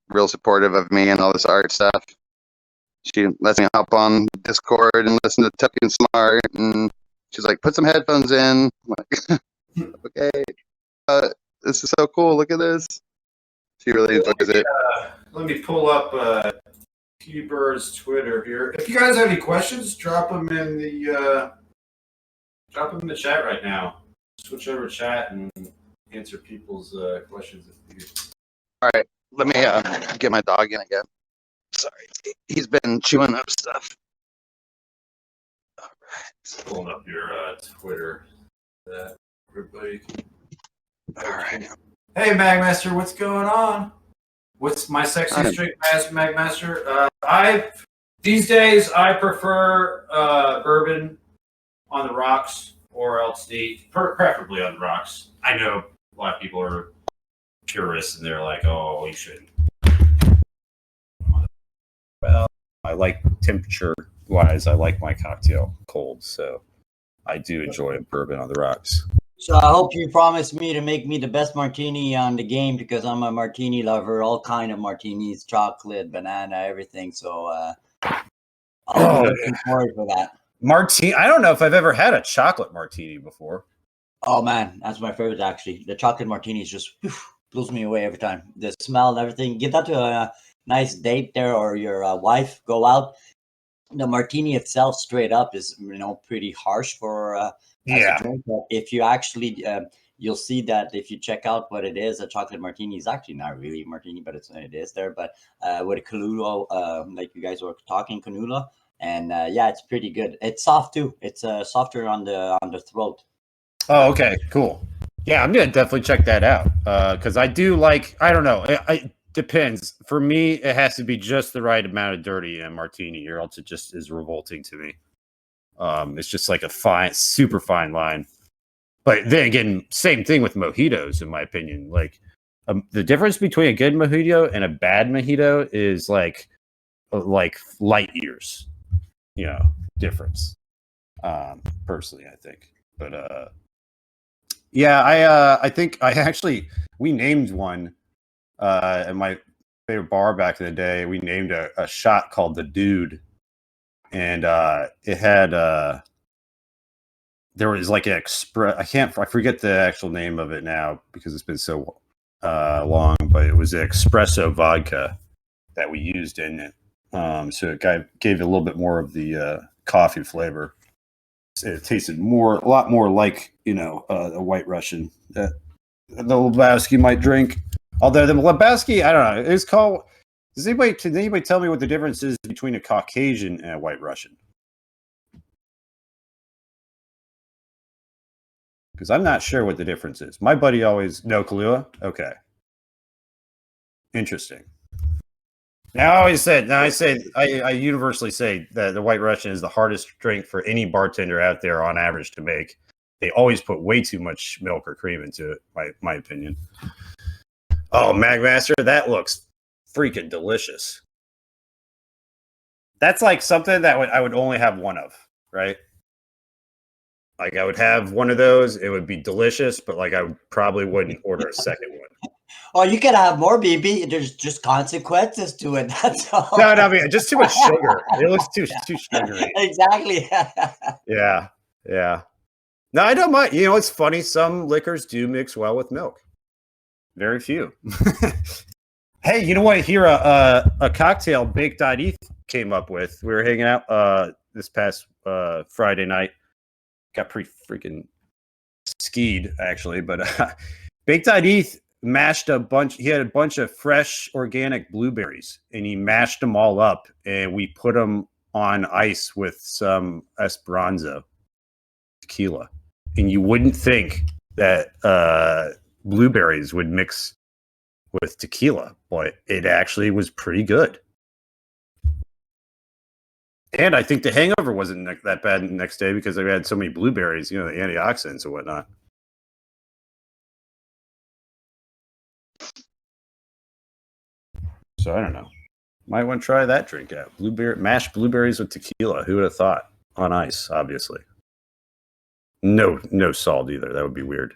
real supportive of me and all this art stuff. She lets me hop on Discord and listen to Tucking Smart, and she's like, put some headphones in. I'm like, okay. This is so cool. Look at this. She really enjoys it. Let me pull up Tburd's Twitter here. If you guys have any questions, drop them in the chat right now. Switch over chat and answer people's questions. All right, let me get my dog in again. Sorry, he's been chewing up stuff. All right, pulling up your Twitter. That everybody. All right. Hey, Magmaster, what's going on? What's my sexy straight Magmaster? These days I prefer bourbon on the rocks or else neat, preferably on the rocks. I know a lot of people are purists and they're like, oh, you shouldn't. Well, I like temperature-wise, I like my cocktail cold, so I do enjoy bourbon on the rocks. So I hope you promise me to make me the best martini on the game, because I'm a martini lover, all kind of martinis, chocolate, banana, everything. So I'm looking forward for that. Martini. I don't know if I've ever had a chocolate martini before. Oh man, that's my favorite actually. The chocolate martini is just blows me away every time. The smell and everything. Give that to a nice date there, or your wife. Go out. The martini itself, straight up, is pretty harsh for. Yeah. Drink, but if you actually, you'll see that if you check out what it is, a chocolate martini is actually not really a martini, but it is there. But with a Kahlua, like you guys were talking, Kahlua, and yeah, it's pretty good. It's soft too. It's softer on the throat. Oh, okay, cool. Yeah, I'm gonna definitely check that out because I do like. I don't know. It depends. For me, it has to be just the right amount of dirty in a martini, or else it just is revolting to me. It's just like a super fine line. But then again, same thing with mojitos, in my opinion. Like the difference between a good mojito and a bad mojito is like light years, difference. Personally, I think. But yeah, I think we named one at my favorite bar back in the day. We named a shot called the Dude. And it had there was like an I forget the actual name of it now because it's been so long, but it was an espresso vodka that we used in it. So it gave it a little bit more of the coffee flavor. It tasted a lot more like a White Russian that the Lebowski might drink. Although the Lebowski, I don't know, it's called. Can anybody tell me what the difference is between a Caucasian and a White Russian? Because I'm not sure what the difference is. My buddy always Kahlua. Okay, interesting. I universally say that the White Russian is the hardest drink for any bartender out there on average to make. They always put way too much milk or cream into it. My opinion. Oh, Magmaster, that looks freaking delicious. That's like something that I would only have one of, right? Like I would have one of those, it would be delicious, but like I probably wouldn't order a second one. Oh, you can have more, BB. There's just consequences to it. That's all. No, I mean just too much sugar. It looks too sugary. Exactly. Yeah. No, I don't mind. It's funny. Some liquors do mix well with milk. Very few. Hey, you know what? Here, a cocktail Baked.eth came up with. We were hanging out this past Friday night. Got pretty freaking skied, actually. But Baked.eth mashed a bunch. He had a bunch of fresh organic blueberries, and he mashed them all up, and we put them on ice with some Esperanza tequila. And you wouldn't think that blueberries would mix with tequila, but it actually was pretty good. And I think the hangover wasn't that bad the next day because I had so many blueberries, you know, the antioxidants and whatnot. So I don't know. Might want to try that drink out. Mashed blueberries with tequila. Who would have thought? On ice, obviously. No salt either. That would be weird.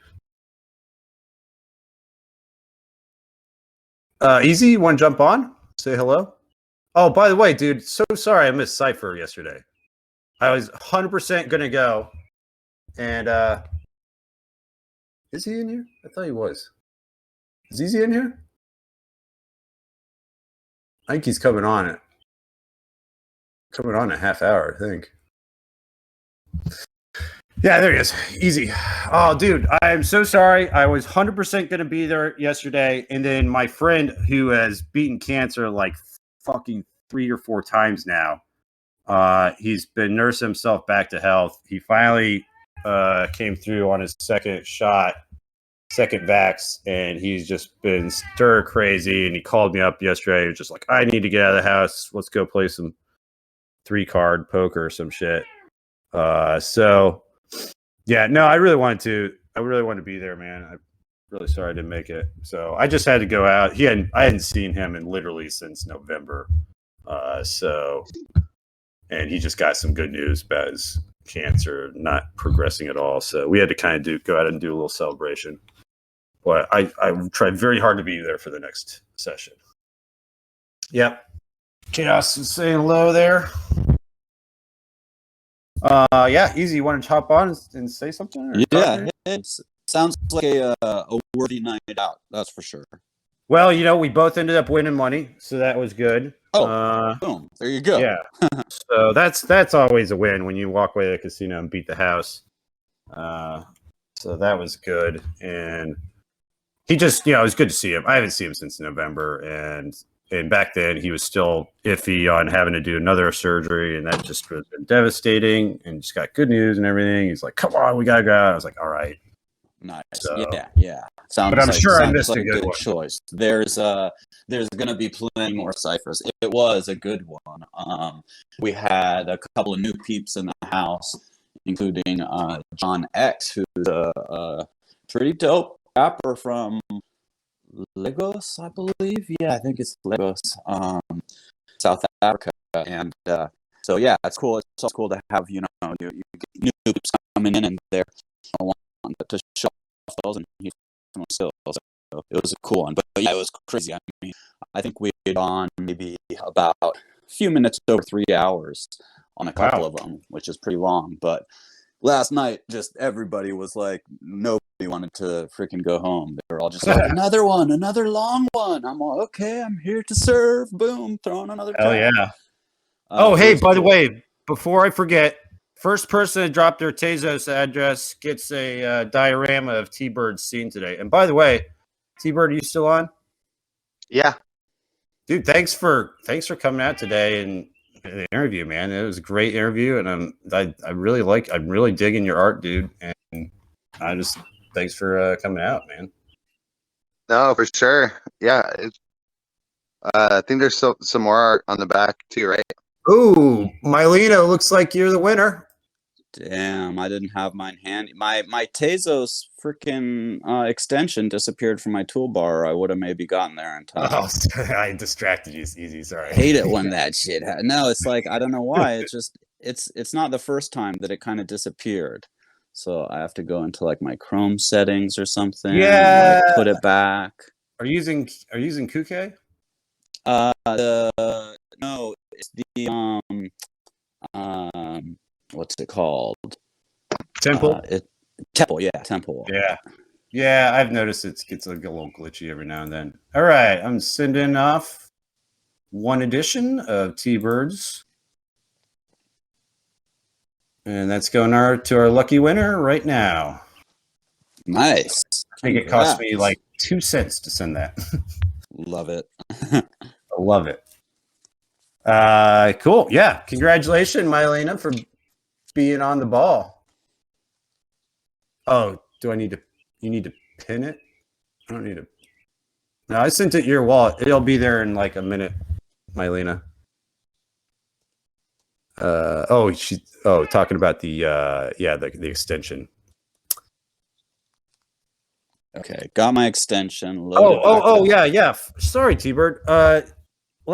Easy, you want to jump on? Say hello? Oh, by the way, dude, so sorry I missed Cypher yesterday. I was 100% going to go. And, is he in here? I thought he was. Is Easy in here? I think he's coming on it. Coming on a half hour, I think. Yeah, there he is. Easy. Oh, dude, I'm so sorry. I was 100% going to be there yesterday. And then my friend who has beaten cancer like fucking 3 or 4 times now, he's been nursing himself back to health. He finally came through on his second vax, and he's just been stir crazy. And he called me up yesterday. He was just like, I need to get out of the house. Let's go play some 3-card poker or some shit. So yeah, no, I really wanted to be there, man. I'm really sorry I didn't make it. So I just had to go out. I hadn't seen him in literally since November. And he just got some good news about his cancer not progressing at all. So we had to kind of go out and do a little celebration. But I tried very hard to be there for the next session. Yep. Chaos is saying hello there. Yeah, Easy. You want to hop on and say something? Yeah, it sounds like a worthy night out. That's for sure. Well, you know, we both ended up winning money, so that was good. Oh, boom! There you go. Yeah. So that's always a win when you walk away to the casino and beat the house. So that was good, and he just, you know, it was good to see him. I haven't seen him since November, and back then he was still iffy on having to do another surgery, and that just was devastating. And just got good news and everything. He's like, "Come on, we gotta go out." I was like, "All right." Nice. So, yeah. But I'm sure I missed a good one. choice. There's gonna be plenty more ciphers. It was a good one. We had a couple of new peeps in the house, including John X, who's a pretty dope rapper from Lagos, I believe. Yeah, I think it's Lagos, South Africa. And so yeah, it's cool. It's also cool to have, you get new peeps coming in and they're wanting to show off those, and he's still. So it was a cool one. But yeah, it was crazy. I mean, I think we had on maybe about a few minutes over 3 hours on a couple of them, which is pretty long. But last night, just everybody was like, nobody wanted to freaking go home. They were all just like, another one, another long one. I'm all, okay, I'm here to serve. Boom, throwing another Hell yeah. Hey, by the way, before I forget, first person to drop their Tezos address gets a diorama of Tbird's scene today. And by the way, Tbird, are you still on? Yeah. Dude, thanks for coming out today and the interview, man. It was a great interview, and I'm really digging your art, dude. And thanks for coming out, man. No, for sure. Yeah. I think there's some more art on the back too, right? Ooh, Mylena, looks like you're the winner. Damn, I didn't have mine handy. My Tezos freaking extension disappeared from my toolbar. I would have maybe gotten there in time. Oh, I distracted you. Easy, sorry. I hate it when that shit happens. No, it's like, I don't know why. It's just it's not the first time that it kind of disappeared. So I have to go into like my Chrome settings or something. Yeah. And, like, put it back. Are you using Kuke? No, it's the what's it called? Temple. Temple, yeah, Temple. Yeah. I've noticed it gets like a little glitchy every now and then. All right, I'm sending off one edition of Tbird's, and that's going to our lucky winner right now. Nice. think it cost me Congrats. like 2 cents to send that. Love it. I love it. Cool. Yeah. Congratulations, Mylena, for being on the ball. Oh, you need to pin it? I don't need to. No, I sent it your wallet. It'll be there in like a minute, Mylena. Talking about the extension. Okay, got my extension. Loaded back up. Yeah. Sorry, Tburd.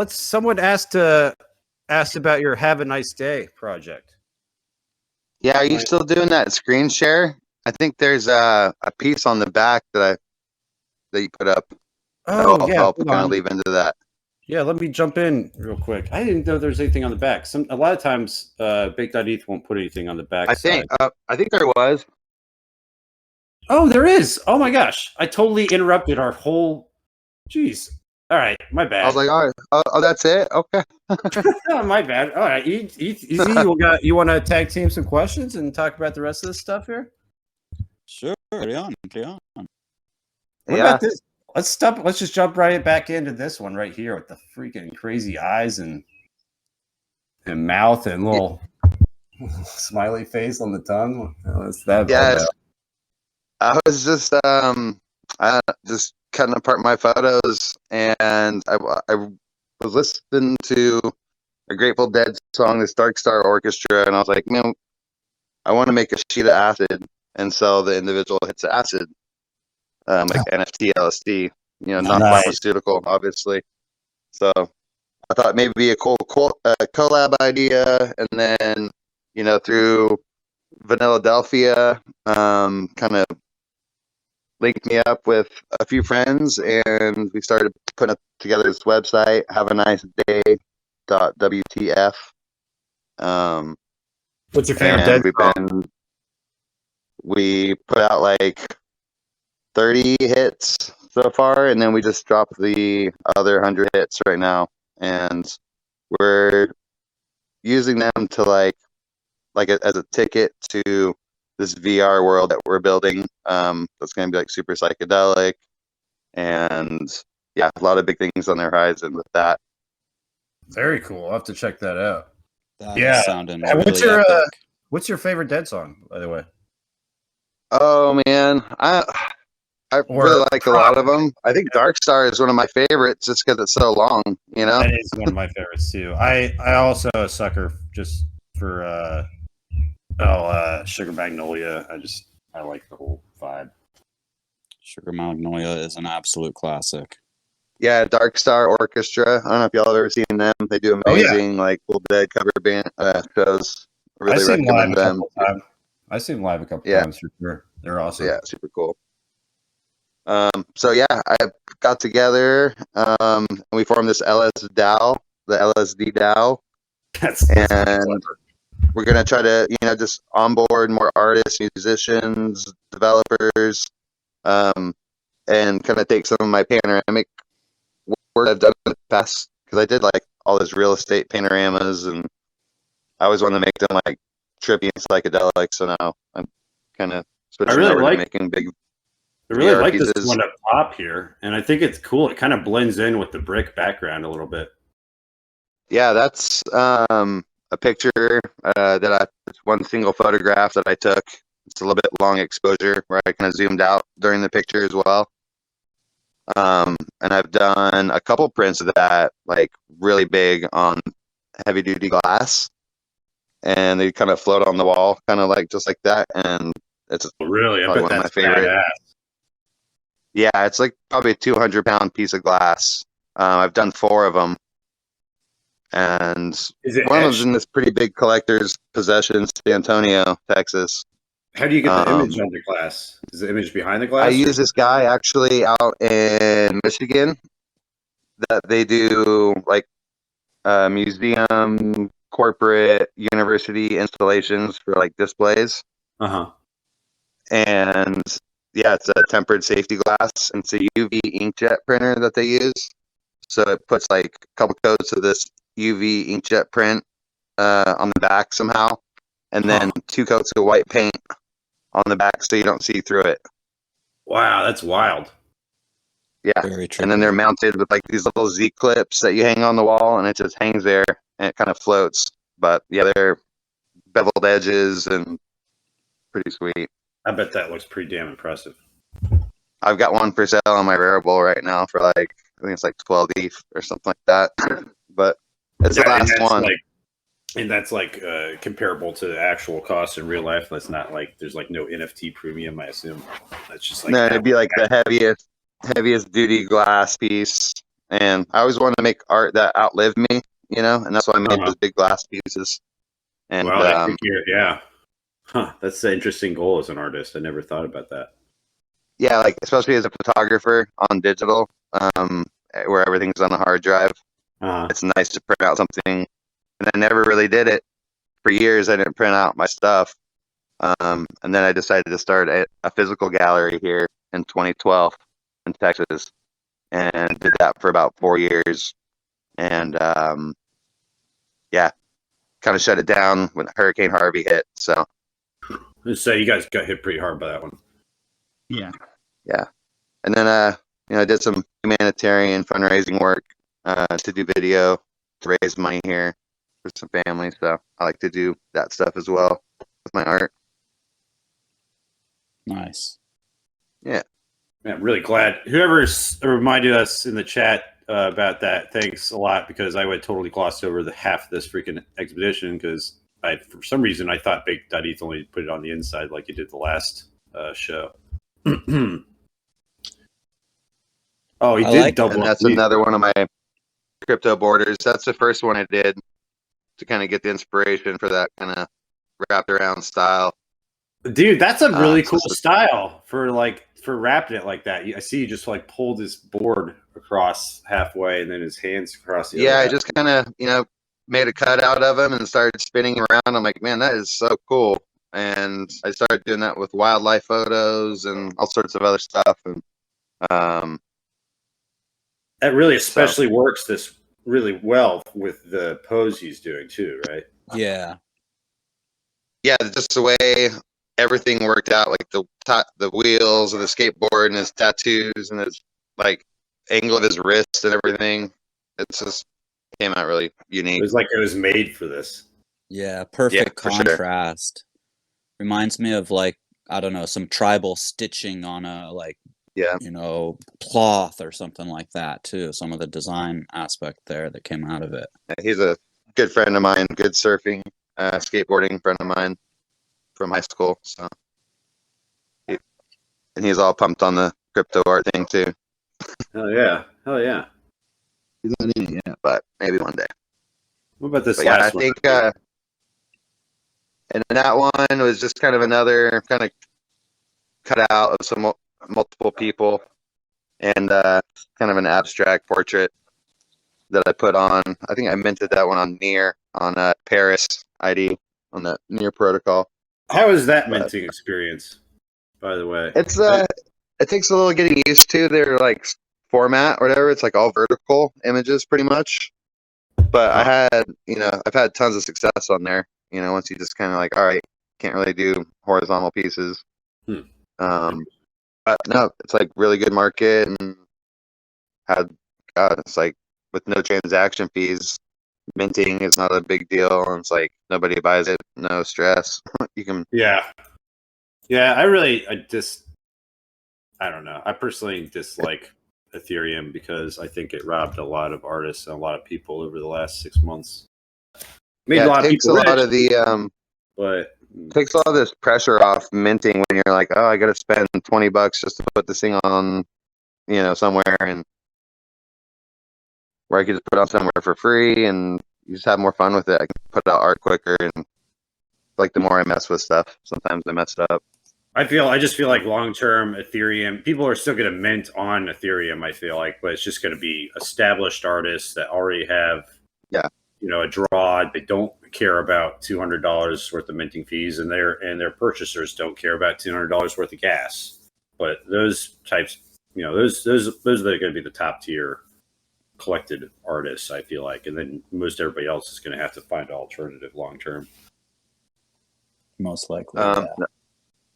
Someone asked about your Have a Nice Day project. Yeah, are you still doing that screen share? I think there's a piece on the back that you put up. Oh, yeah. I'll kind of leave into that. Yeah, let me jump in real quick. I didn't know there's anything on the back. A lot of times, Baked.eth won't put anything on the back. I think there was. Oh, there is. Oh my gosh, I totally interrupted our whole. Jeez. All right, my bad. I was like, oh, that's it. Okay. Oh, my bad. All right, easy. You want to tag team some questions and talk about the rest of this stuff here? Sure, carry on. What about this? Let's just jump right back into this one right here with the freaking crazy eyes and mouth and little smiley face on the tongue. What's that about? I was just just cutting apart my photos, and I was listening to a Grateful Dead song, this Dark Star Orchestra, and I was like, man, I want to make a sheet of acid and sell the individual hits of acid, like NFT, LSD, not pharmaceutical, obviously. So I thought maybe be a cool collab idea, and then through Vanilla-delphia, kind of linked me up with a few friends, and we started putting together this website, havaniceday.wtf. What's your favorite Dead song? We put out like 30 hits so far, and then we just dropped the other 100 hits right now, and we're using them to like as a ticket to this VR world that we're building. That's going to be like super psychedelic, and a lot of big things on the horizon with that. Very cool. I'll have to check that out. That is sounding really what's your favorite Dead song, by the way? Oh man, I really like a lot of them. I think Dark Star is one of my favorites just because it's so long. That is one of my favorites too. I also a sucker just for Sugar Magnolia. I like the whole vibe. Sugar Magnolia is an absolute classic. Yeah, Dark Star Orchestra. I don't know if y'all have ever seen them. They do amazing like Full Dead cover band shows. I really recommend them. I've seen them live a couple times for sure. They're awesome. Yeah, super cool. So I got together and we formed this LSDAO, the LSD DAO. And we're gonna try to just onboard more artists, musicians, developers, and kind of take some of my panoramic work I've done in the past, because I did like all this real estate panoramas, and I always wanted to make them like trippy and psychedelic. So now I'm kind of switching over to making big. I really like this one up top here, and I think it's cool. It kind of blends in with the brick background a little bit. Yeah, that's a picture it's one single photograph that I took. It's a little bit long exposure where I kind of zoomed out during the picture as well. And I've done a couple prints of that, like really big on heavy duty glass, and they kind of float on the wall, kind of like just like that. And it's really one of my favorite. Badass. Yeah, it's like probably a 200-pound piece of glass. I've done 4 of them. And one of them's in this pretty big collector's possession, San Antonio, Texas. How do you get the image on the glass? Is the image behind the glass? I use this guy actually out in Michigan that they do like museum, corporate, university installations for like displays. And it's a tempered safety glass, and it's a UV inkjet printer that they use. So it puts like a couple coats of this UV inkjet print on the back somehow, and then 2 coats of white paint on the back so you don't see through it. Wow, that's wild. Yeah. Very true. And then they're mounted with like these little Z clips that you hang on the wall, and it just hangs there and it kind of floats. But yeah, they're beveled edges and pretty sweet. I bet that looks pretty damn impressive. I've got one for sale on my Rarible right now for like, I think it's like 12 ETH or something like that. But it's the last one. And that's like comparable to the actual cost in real life. That's not like there's like no NFT premium, I assume. That's just like No, it'd be like the heaviest duty glass piece. And I always wanted to make art that outlived me, you know, and that's why I made those big glass pieces. And well, I think yeah. Huh, that's an interesting goal as an artist. I never thought about that. yeah, like especially as a photographer on digital, where everything's on a hard drive, it's nice to print out something. And I never really did it for years. I didn't print out my stuff, and then I decided to start a physical gallery here in 2012 in Texas, and did that for about 4 years. And yeah, kind of shut it down when Hurricane Harvey hit. So you guys got hit pretty hard by that one. yeah. And then I did some humanitarian fundraising work to do video to raise money here for some families. So I like to do that stuff as well with my art. Nice. Yeah. I'm really glad whoever reminded us in the chat about that. Thanks a lot, because I would totally glossed over the half of this freaking expedition because for some reason I thought Baked.eth only put it on the inside like you did the last show. Oh, he did double. And that's another one of my crypto borders. That's the first one I did to kind of get the inspiration for that kind of wrapped around style. Dude, that's a really cool style for wrapping it like that. I see you just like pulled his board across halfway and then his hands across the other I just kind of, made a cut out of him and started spinning around. I'm like, man, that is so cool. And I started doing that with wildlife photos and all sorts of other stuff. And that really especially works this really well with the pose he's doing too, right? Yeah. Yeah, just the way everything worked out, like the wheels of the skateboard and his tattoos and his like angle of his wrist and everything. It's just came out really unique. It was like it was made for this. Yeah, perfect contrast. Sure. Reminds me of like, I don't know, some tribal stitching on a cloth or something like that too. Some of the design aspect there that came out of it. He's a good friend of mine, good surfing, skateboarding friend of mine from high school. So, and he's all pumped on the crypto art thing too. Hell yeah! He's not in it yet, but maybe one day. What about this last one? I think, and that one was just kind of another kind of cutout of some multiple people, and kind of an abstract portrait that I put on. I think I minted that one on Near on Paris ID on the Near protocol. How is that minting experience, by the way? It's it takes a little getting used to their like format or whatever. It's like all vertical images pretty much. But I've had tons of success on there. Once you just kind of like, all right, can't really do horizontal pieces. But no, it's like really good market, and it's like with no transaction fees, minting is not a big deal, and it's like nobody buys it, no stress. You can. Yeah. I don't know. I personally dislike Ethereum because I think it robbed a lot of artists and a lot of people over the last 6 months. Made a lot of people rich, but takes a lot of this pressure off minting when you're like, oh, I got to spend $20 just to put this thing on, somewhere, and where I could just put it on somewhere for free and you just have more fun with it. I can put out art quicker, and like the more I mess with stuff, sometimes I mess it up. I just feel like long-term Ethereum, people are still going to mint on Ethereum, I feel like, but it's just going to be established artists that already have, a draw. They don't care about $200 worth of minting fees, and their purchasers don't care about $200 worth of gas. But those types, those are going to be the top tier collected artists, I feel like, and then most everybody else is going to have to find an alternative long-term. Most likely,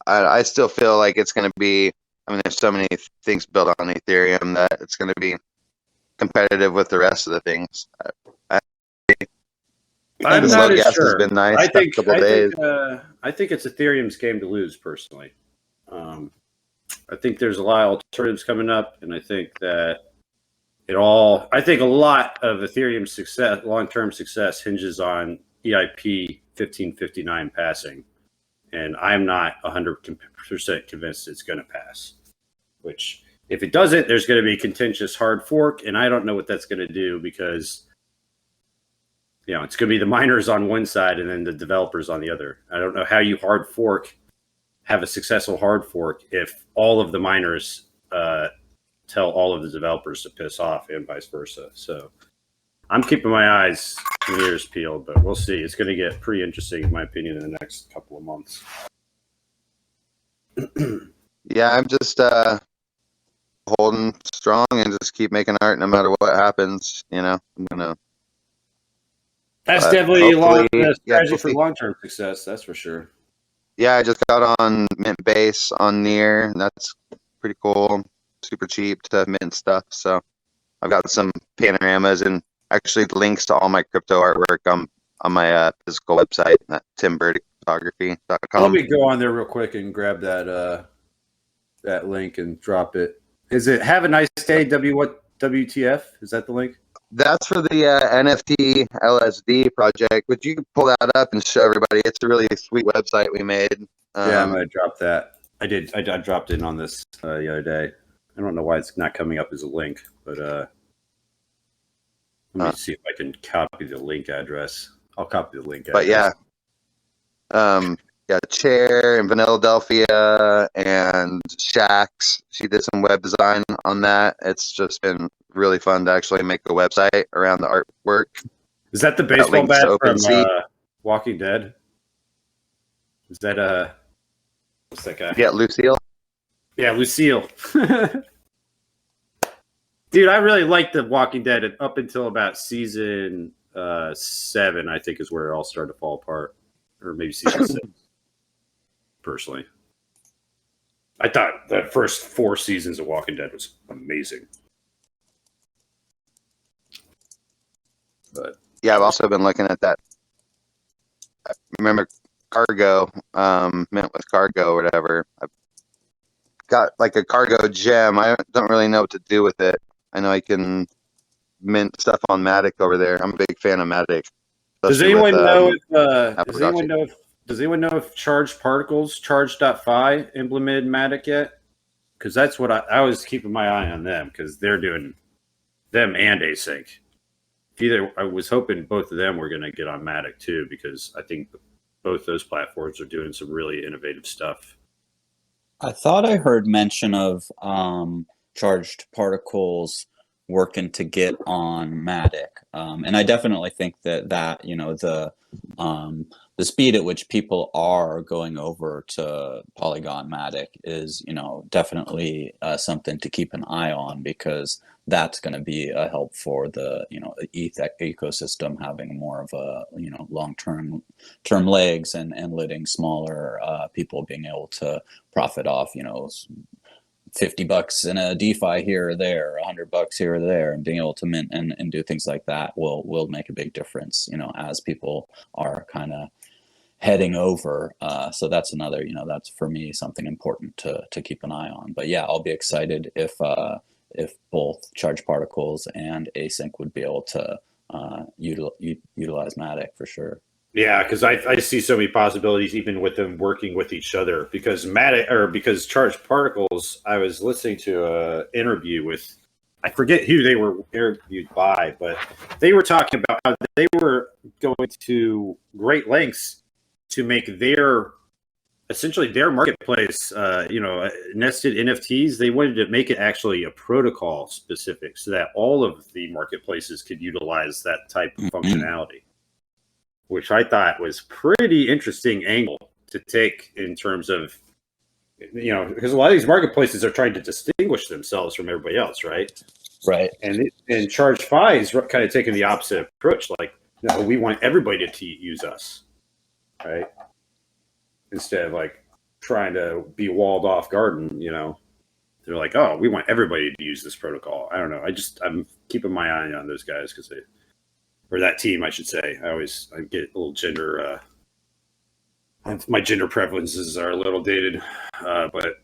I still feel like it's going to be I mean, there's so many things built on Ethereum that it's going to be competitive with the rest of the things. I'm the not slow as gas sure. has been nice. I think days. I think it's Ethereum's game to lose personally. I think there's a lot of alternatives coming up, and I think that I think a lot of Ethereum's success, long-term success, hinges on EIP 1559 passing, and I'm not 100% convinced it's going to pass. Which, if it doesn't, there's going to be a contentious hard fork, and I don't know what that's going to do because, it's going to be the miners on one side and then the developers on the other. I don't know how you have a successful hard fork if all of the miners tell all of the developers to piss off and vice versa. So I'm keeping my eyes and ears peeled, but we'll see. It's going to get pretty interesting, in my opinion, in the next couple of months. Yeah, I'm just holding strong and just keep making art no matter what happens. I'm gonna. That's definitely a strategy for long-term success. That's for sure. Yeah, I just got on Mint Base on Near, and that's pretty cool. Super cheap to mint stuff. So I've got some panoramas and actually links to all my crypto artwork on my physical website at tburd.photography.com. Let me go on there real quick and grab that link and drop it. Is it Have a Nice Day WTF? Is that the link? That's for the NFT LSD project, but you can pull that up and show everybody. It's a really sweet website we made. Yeah, I'm going to drop that. I did. I dropped in on this the other day. I don't know why it's not coming up as a link, but let me see if I can copy the link address. I'll copy the link address. But Chair and Philadelphia and Shax. She did some web design on that. It's just been really fun to actually make a website around the artwork. Is that the baseball bat from Walking Dead? Is that what's that guy? Yeah, Lucille. Yeah, Lucille. Dude, I really liked The Walking Dead up until about season 7, I think, is where it all started to fall apart. Or maybe season 6. Personally, I thought the first 4 seasons of Walking Dead was amazing. But yeah, I've also been looking at that. I remember Cargo, mint with Cargo or whatever. I've got like a Cargo gem. I don't really know what to do with it. I know I can mint stuff on Matic over there. I'm a big fan of Matic. Does anyone know if Charged Particles, Charge.fi implemented Matic yet? Because that's what I was keeping my eye on them, because they're doing them and Async. I was hoping both of them were going to get on Matic too, because I think both those platforms are doing some really innovative stuff. I thought I heard mention of Charged Particles working to get on Matic, and I definitely think that the speed at which people are going over to Polygon Matic is, definitely something to keep an eye on, because that's going to be a help for the, ETH ecosystem having more of a, long-term legs and letting smaller people being able to profit off, $50 in a DeFi here or there, $100 here or there, and being able to mint and do things like that will make a big difference, as people are kind of heading over. So that's another, that's for me something important to keep an eye on. But yeah, I'll be excited if both Charged Particles and Async would be able to utilize Matic for sure. Yeah, because I see so many possibilities even with them working with each other, because because Charged Particles, I was listening to an interview with, I forget who they were interviewed by, but they were talking about how they were going to great lengths to make essentially their marketplace, nested NFTs. They wanted to make it actually a protocol specific so that all of the marketplaces could utilize that type of functionality, which I thought was pretty interesting angle to take in terms of, because a lot of these marketplaces are trying to distinguish themselves from everybody else, right? Right. And Charge.fi is kind of taking the opposite approach. Like, no, we want everybody to use us, right? Instead of like trying to be walled off garden, they're like, oh, we want everybody to use this protocol. I don't know. I'm keeping my eye on those guys because or that team, I should say. I get a little gender. My gender preferences are a little dated, but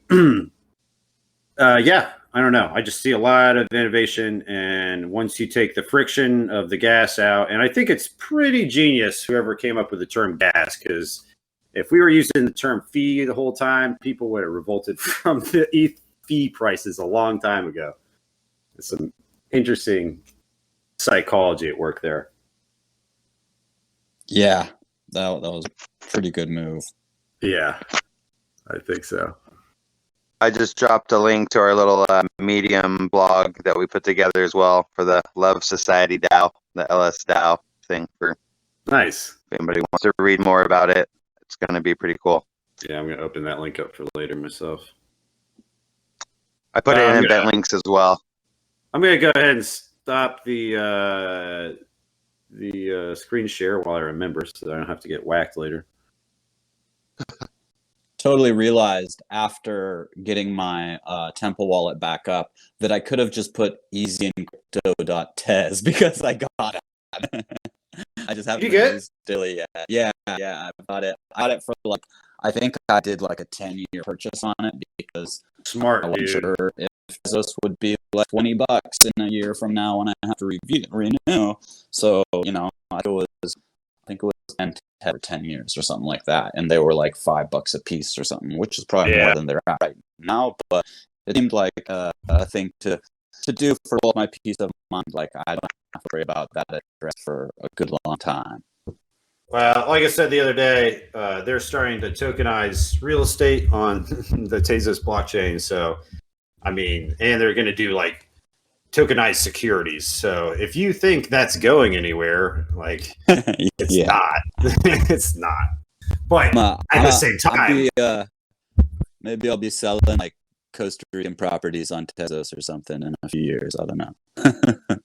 yeah, I don't know. I just see a lot of innovation, and once you take the friction of the gas out, and I think it's pretty genius whoever came up with the term gas, because if we were using the term fee the whole time, people would have revolted from the ETH fee prices a long time ago. There's some interesting psychology at work there. Yeah, that was a pretty good move. Yeah, I think so. I just dropped a link to our little Medium blog that we put together as well for the Love Society DAO, the LS DAO thing. For Nice. if anybody wants to read more about it, it's going to be pretty cool. Yeah, I'm going to open that link up for later myself. I put it in event links as well. I'm going to go ahead and stop the screen share while I remember, so that I don't have to get whacked later. Totally realized after getting my Temple wallet back up that I could have just put easyencrypto.tez because I got it. I just haven't used it yet. Yeah, I've got it. I got it for I think I did a 10-year purchase on it because smart, I wasn't sure if Tezos would be $20 in a year from now when I have to renew. So, I think it was 10 years or something like that, and they were $5 a piece or something, which is probably more than they're at right now. But it seemed like a thing to do for my peace of mind. I don't have to worry about that address for a good long time. Well, like I said the other day, they're starting to tokenize real estate on the Tezos blockchain. So, and they're going to do tokenized securities. So if you think that's going anywhere, it's not. It's not. But at the same time, maybe I'll be selling Costa Rican properties on Tezos or something in a few years. I don't know.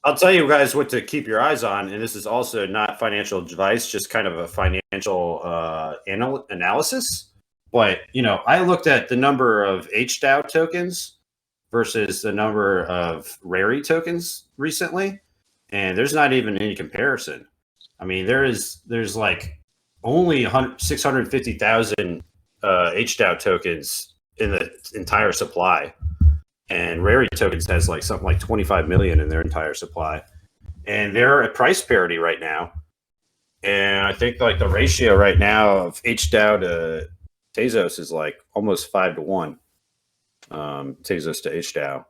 I'll tell you guys what to keep your eyes on, and this is also not financial advice, just kind of a financial analysis. But I looked at the number of HDAO tokens versus the number of Rari tokens recently, and there's not even any comparison. There's only 650,000 HDAO tokens in the entire supply, and Rari tokens has something like 25 million in their entire supply, and they're at price parity right now. And I think the ratio right now of HDAO to Tezos is almost 5-1. Tezos to HDAO.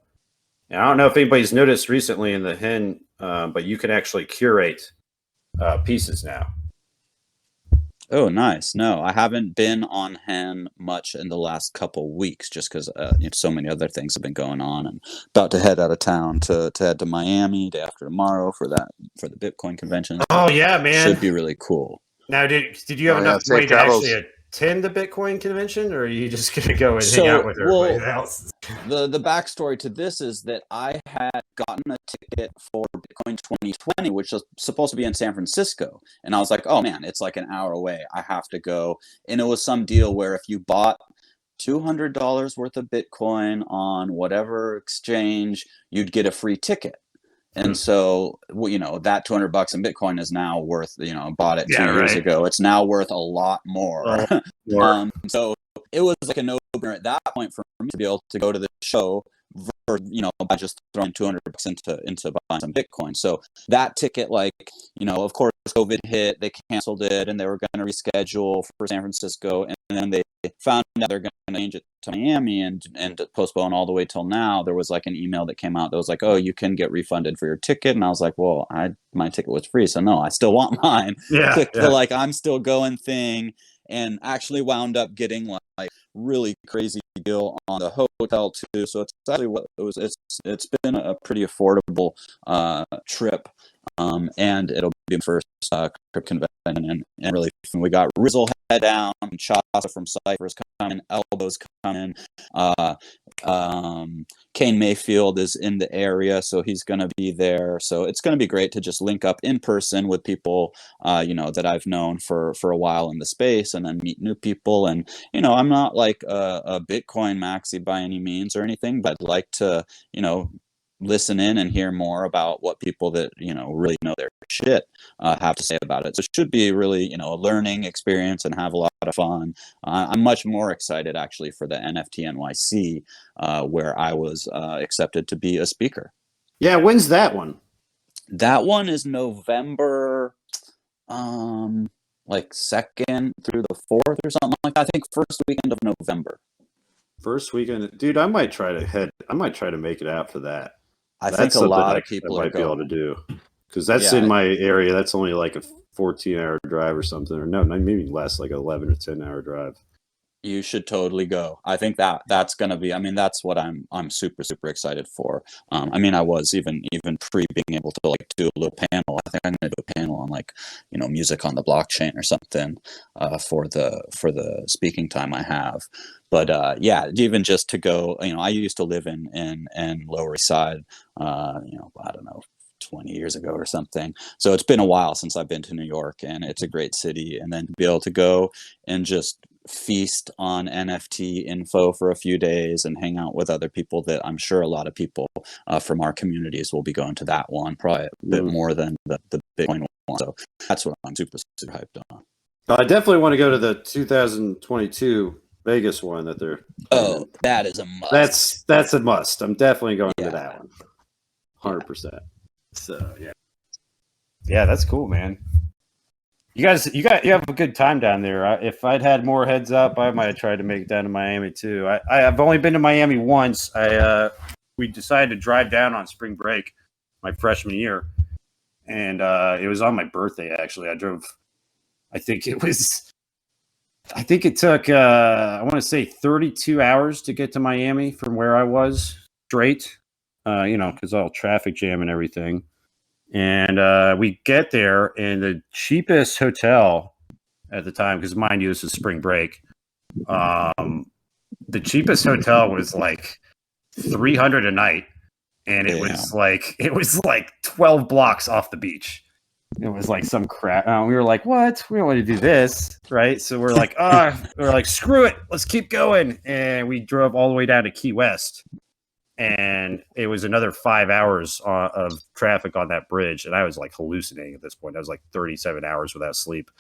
And I don't know if anybody's noticed recently in the HEN, but you can actually curate pieces now. Oh, nice. No, I haven't been on HEN much in the last couple weeks just because so many other things have been going on, and about to head out of town to head to Miami day after tomorrow for the Bitcoin convention. Oh yeah, man. Should be really cool. Now, did you have enough money to actually attend the Bitcoin convention, or are you just going to go and hang out with everybody else? The backstory to this is that I had gotten a ticket for Bitcoin 2020, which was supposed to be in San Francisco. And I was like, oh man, it's an hour away. I have to go. And it was some deal where if you bought $200 worth of Bitcoin on whatever exchange, you'd get a free ticket. And so, that $200 in Bitcoin is now worth, bought it 2 years ago. It's now worth a lot more. So it was a no-brainer at that point for me to be able to go to the show, by just throwing $200 into buying some Bitcoin. So that ticket, of course, COVID hit, they canceled it, and they were going to reschedule for San Francisco, and then they found out they're going to change it to Miami and postpone all the way till now. There was an email that came out that was oh, you can get refunded for your ticket, and I was like, well, my ticket was free, so no, I still want mine. Clicked the I'm still going thing, and actually wound up getting really crazy deal on the hotel too. So it's actually it's been a pretty affordable trip And it'll be the first crypt convention, and really fun. We got Rizzle head down, Chasa from Cypher's coming, Elbows coming, Kane Mayfield is in the area, so he's going to be there. So it's going to be great to just link up in person with people, that I've known for a while in the space, and then meet new people. And, I'm not like a Bitcoin maxi by any means or anything, but I'd like to, listen in and hear more about what people that really know their shit have to say about it. So it should be really a learning experience and have a lot of fun. I'm much more excited actually for the NFT NYC, where I was accepted to be a speaker. Yeah, when's that one? That one is November like 2nd through the 4th or something like that. I think first weekend of November. First weekend, dude. I might try to make it out for that. I think a lot of people might be able to do, because that's in my area. That's only like a 14-hour drive or something, or no, maybe less, like 11 or 10-hour drive. You should totally go. I think that's going to be, that's what I'm super, super excited for. I was even pre being able to like do a little panel. I think I'm going to do a panel on like, music on the blockchain or something, for the speaking time I have. But even just to go, I used to live in Lower East Side, I don't know, 20 years ago or something. So it's been a while since I've been to New York, and it's a great city. And then to be able to go and just feast on NFT info for a few days and hang out with other people that I'm sure a lot of people from our communities will be going to that one, probably a bit more than the Bitcoin one. So that's what I'm super, super hyped on. I definitely want to go to the 2022 Vegas one that they're. Oh, that is a must. That's a must. I'm definitely going to that one. 100%. So yeah, that's cool, man. You have a good time down there. If I'd had more heads up, I might have tried to make it down to Miami too. I've only been to Miami once. We decided to drive down on spring break, my freshman year, and it was on my birthday. Actually, I drove. I think it took I want to say 32 hours to get to Miami from where I was straight. Because all traffic jam and everything. And we get there, and the cheapest hotel at the time, because mind you, this is spring break, the cheapest hotel was like $300 a night, and it was like 12 blocks off the beach. It was like some crap. We were like, what? We don't want to do this, right? So we're like, screw it, let's keep going. And we drove all the way down to Key West. And it was another 5 hours of traffic on that bridge, and I was like hallucinating at this point. I was like 37 hours without sleep,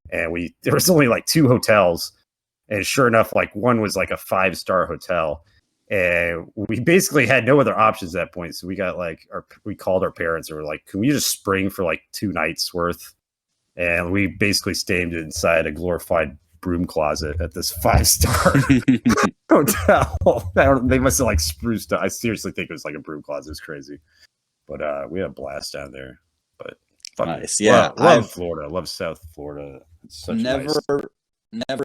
and there was only like 2 hotels, and sure enough, like one was like a 5-star hotel, and we basically had no other options at that point. So we got we called our parents and we're like, "Can we just spring for like 2 nights worth?" And we basically stayed inside a glorified broom closet at this 5-star hotel. They must have like spruced up. I seriously think it was like a broom closet. It was crazy, but we had a blast down there. But nice, yeah. Love Florida. Love South Florida. It's such never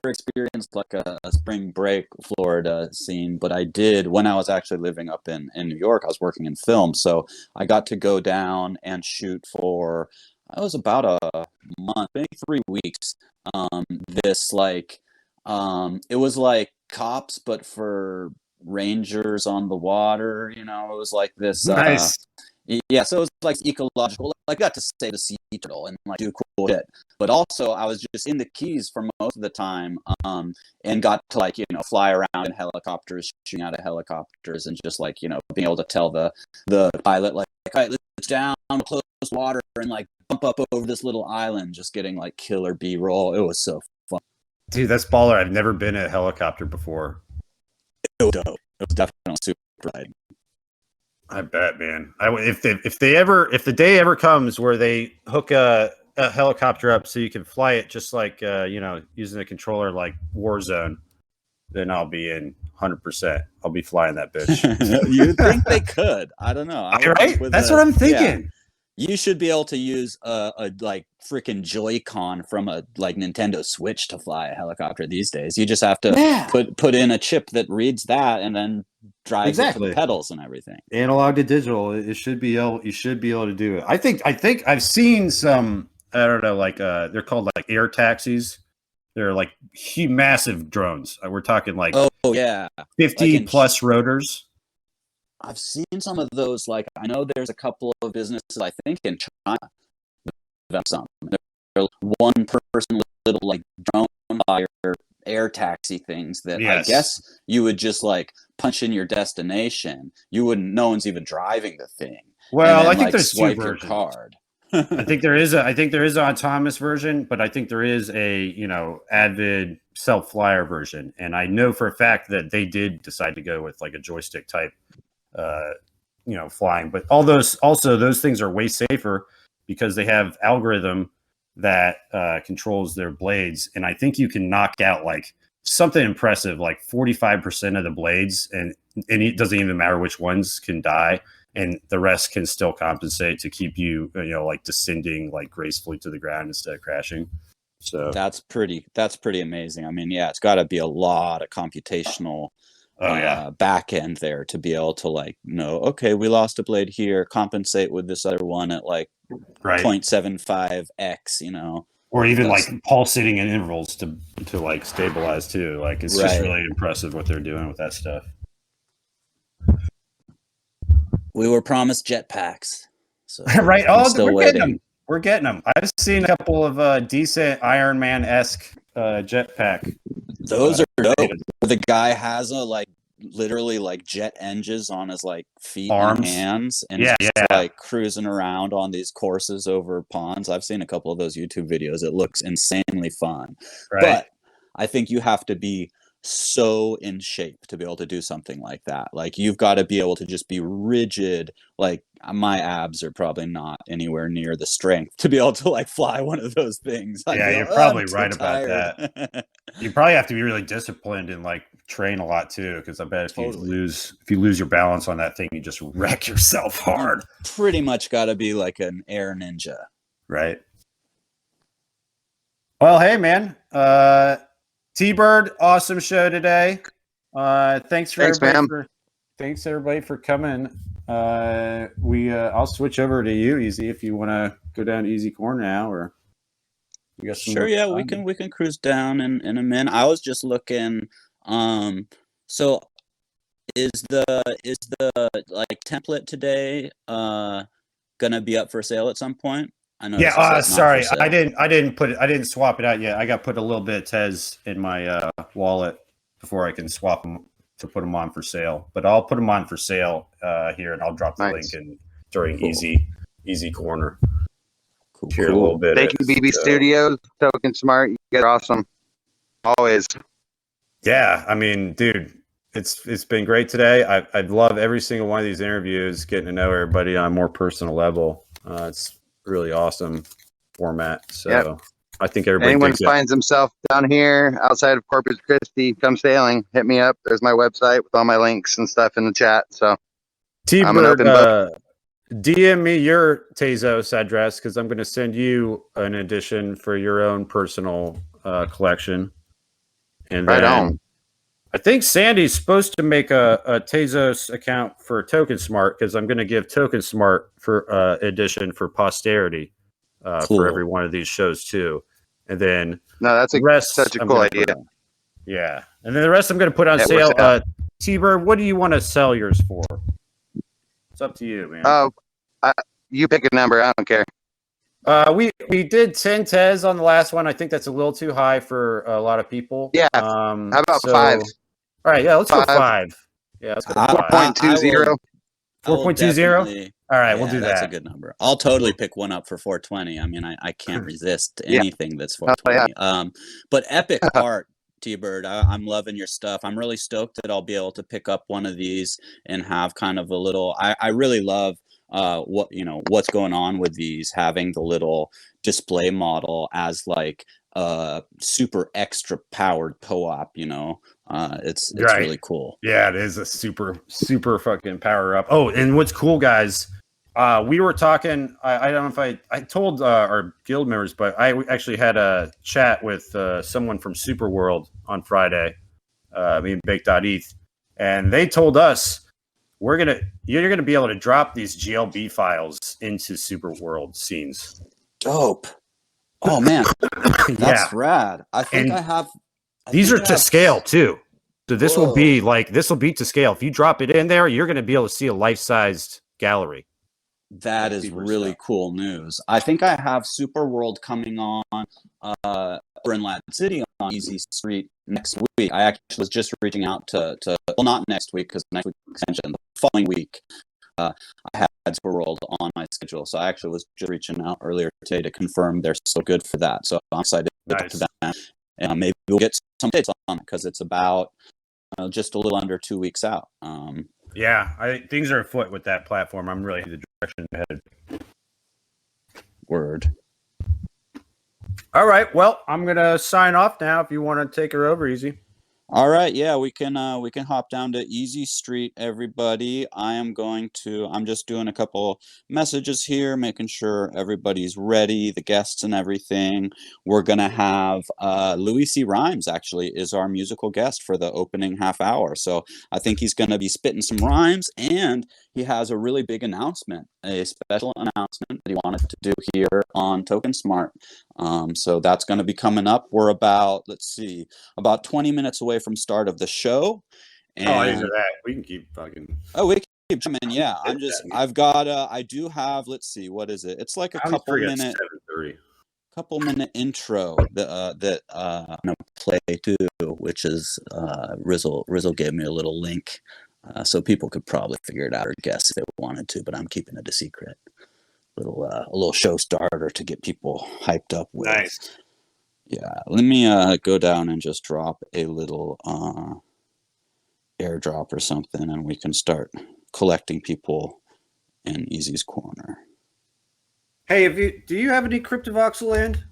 experienced like a spring break Florida scene, but I did when I was actually living up in New York. I was working in film, so I got to go down and shoot for. It was about a month, maybe 3 weeks. It was like Cops, but for rangers on the water. It was like this. Nice. Yeah, so it was like ecological. I got to say the sea turtle and like do cool shit. But also, I was just in the Keys for most of the time, and got to like fly around in helicopters, shooting out of helicopters, and just like being able to tell the pilot like, all right, let's down close water and like bump up over this little island, just getting like killer B-roll. It was so fun, dude. That's baller. I've never been in a helicopter before. It was dope. It was definitely super exciting. I bet, man. If the day ever comes where they hook a helicopter up so you can fly it just like using a controller like Warzone, then I'll be in 100%. I'll be flying that bitch. You think they could? I don't know. Right? That's what I'm thinking. Yeah. You should be able to use a like freaking Joy-Con from a like Nintendo Switch to fly a helicopter these days. You just have to put in a chip that reads that, and then drives it to the pedals and everything. Analog to digital, you should be able to do it. I think I've seen some, I don't know, like they're called like air taxis. They're like massive drones. We're talking like 50 like plus rotors. I've seen some of those. Like I know there's a couple of businesses I think in China. Some they're one person little like drone fire air taxi things that I guess you would just like punch in your destination. You wouldn't. No one's even driving the thing. Well, then, I think like, there's swipe two your versions. Card. I think there is an autonomous version, but I think there is a Avid self-flyer version, and I know for a fact that they did decide to go with like a joystick type flying. But those things are way safer because they have algorithm that controls their blades, and I think you can knock out like something impressive, like 45% of the blades, and it doesn't even matter which ones can die. And the rest can still compensate to keep you, like descending like gracefully to the ground instead of crashing. So that's pretty amazing. I mean, it's got to be a lot of computational back end there to be able to like know, okay, we lost a blade here, compensate with this other one at like 0.75x, or even like pulsating in intervals to like stabilize too. Like it's just really impressive what they're doing with that stuff. We were promised jetpacks. So right. We're getting them. I've seen a couple of decent Iron Man-esque jetpack. Those are dope. The guy has a like literally like jet engines on his like feet and hands, and just like cruising around on these courses over ponds. I've seen a couple of those YouTube videos. It looks insanely fun. Right. But I think you have to be so in shape to be able to do something like that. Like you've got to be able to just be rigid. Like my abs are probably not anywhere near the strength to be able to like fly one of those things. You're probably right about that. You probably have to be really disciplined and like train a lot too, because I bet if you lose your balance on that thing, you just wreck yourself hard. You pretty much got to be like an air ninja, right? Well, hey man, Tburd, awesome show today. Thanks everybody for coming. I'll switch over to you, Easy, if you want to go down Easy Corner now, or you got some. Sure, yeah, we can cruise down in a minute. I was just looking. So is the like template today gonna be up for sale at some point? I know. Yeah. Sorry, I didn't swap it out yet. I got put a little bit of Tez in my wallet before I can swap them to put them on for sale. But I'll put them on for sale here, and I'll drop the link in during Easy Corner. Cool. Here a little bit. Thank you, BBStudios, Token Smart. You guys are awesome. Always. Yeah, I mean, dude, it's been great today. I'd love every single one of these interviews, getting to know everybody on a more personal level. It's really awesome format. So I think everybody. Anyone finds himself down here outside of Corpus Christi, come sailing. Hit me up. There's my website with all my links and stuff in the chat. So I'm an open book. DM me your Tezos address because I'm going to send you an edition for your own personal collection. And then I think Sandy's supposed to make a Tezos account for Token Smart because I'm going to give Token Smart for edition for posterity for every one of these shows too. And then that's such a cool idea. Yeah, and then the rest I'm going to put on sale. Tburd, what do you want to sell yours for? It's up to you, man. Oh, you pick a number. I don't care. We did 10 Tez on the last one. I think that's a little too high for a lot of people. Yeah. How about 5? All right. Yeah. Let's go 5. Yeah. Let's go 4.20. 4.20. All right. We'll do that. That's a good number. I'll totally pick one up for 420. I mean, I can't resist anything that's 420. But epic art, Tburd. I'm loving your stuff. I'm really stoked that I'll be able to pick up one of these and have kind of a little. I really love what's going on with these, having the little display model as like super extra powered co-op. It's really cool. Yeah, it is a super fucking power up. Oh, and what's cool, guys, we were talking, I don't know if I told our guild members, but I actually had a chat with someone from Superworld on Friday, me and Bake.eth, and they told us you're gonna be able to drop these GLB files into Super World scenes. Dope. Oh man, that's rad. I think and I have. These are to scale too. So this will be to scale. If you drop it in there, you're going to be able to see a life-sized gallery. That is really cool news. I think I have Super World coming on over in Latin City on Easy Street next week. I actually was just reaching out to well, not next week because next week extension, the following week. I had Super World on my schedule, so I actually was just reaching out earlier today to confirm they're so good for that. So I'm excited to talk to them, and maybe we'll get some dates on it because it's about just a little under 2 weeks out. Things are afoot with that platform. I'm really the direction headed. Word. All right. Well, I'm gonna sign off now. If you want to take her over, Easy. All right, yeah, we can hop down to Easy Street, everybody. I'm just doing a couple messages here, making sure everybody's ready, the guests and everything. We're gonna have Louis C. Rhymes actually is our musical guest for the opening half hour. So I think he's gonna be spitting some rhymes, and he has a really big announcement, a special announcement that he wanted to do here on Token Smart. So that's going to be coming up. We're about 20 minutes away from start of the show. And that. We can keep fucking. Oh, we can keep jumping. Yeah, I do have. Let's see, what is it? It's like a couple minute intro that I'm gonna play too, which is Rizzle gave me a little link. So people could probably figure it out or guess if they wanted to, but I'm keeping it a secret. A little show starter to get people hyped up with. Nice. Yeah, let me go down and just drop a little airdrop or something, and we can start collecting people in Easy's corner. Hey, do you have any Cryptovoxel land?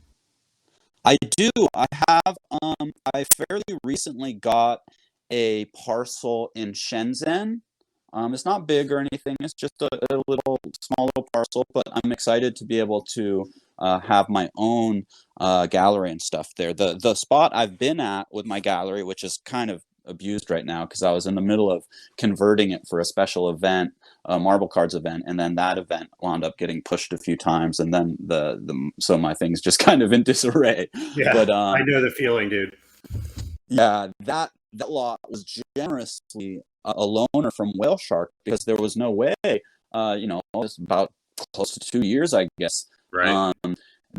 I do. I have. I fairly recently got a parcel in Shenzhen. It's not big or anything. It's just a small little parcel, but I'm excited to be able to have my own gallery and stuff there. The spot I've been at with my gallery, which is kind of abused right now because I was in the middle of converting it for a special event, a marble cards event, and then that event wound up getting pushed a few times, and then so my thing's just kind of in disarray. Yeah, but I know the feeling, dude. Yeah, that lot was generously a loaner from Whale Shark because there was no way, it's about close to 2 years, I guess. Right.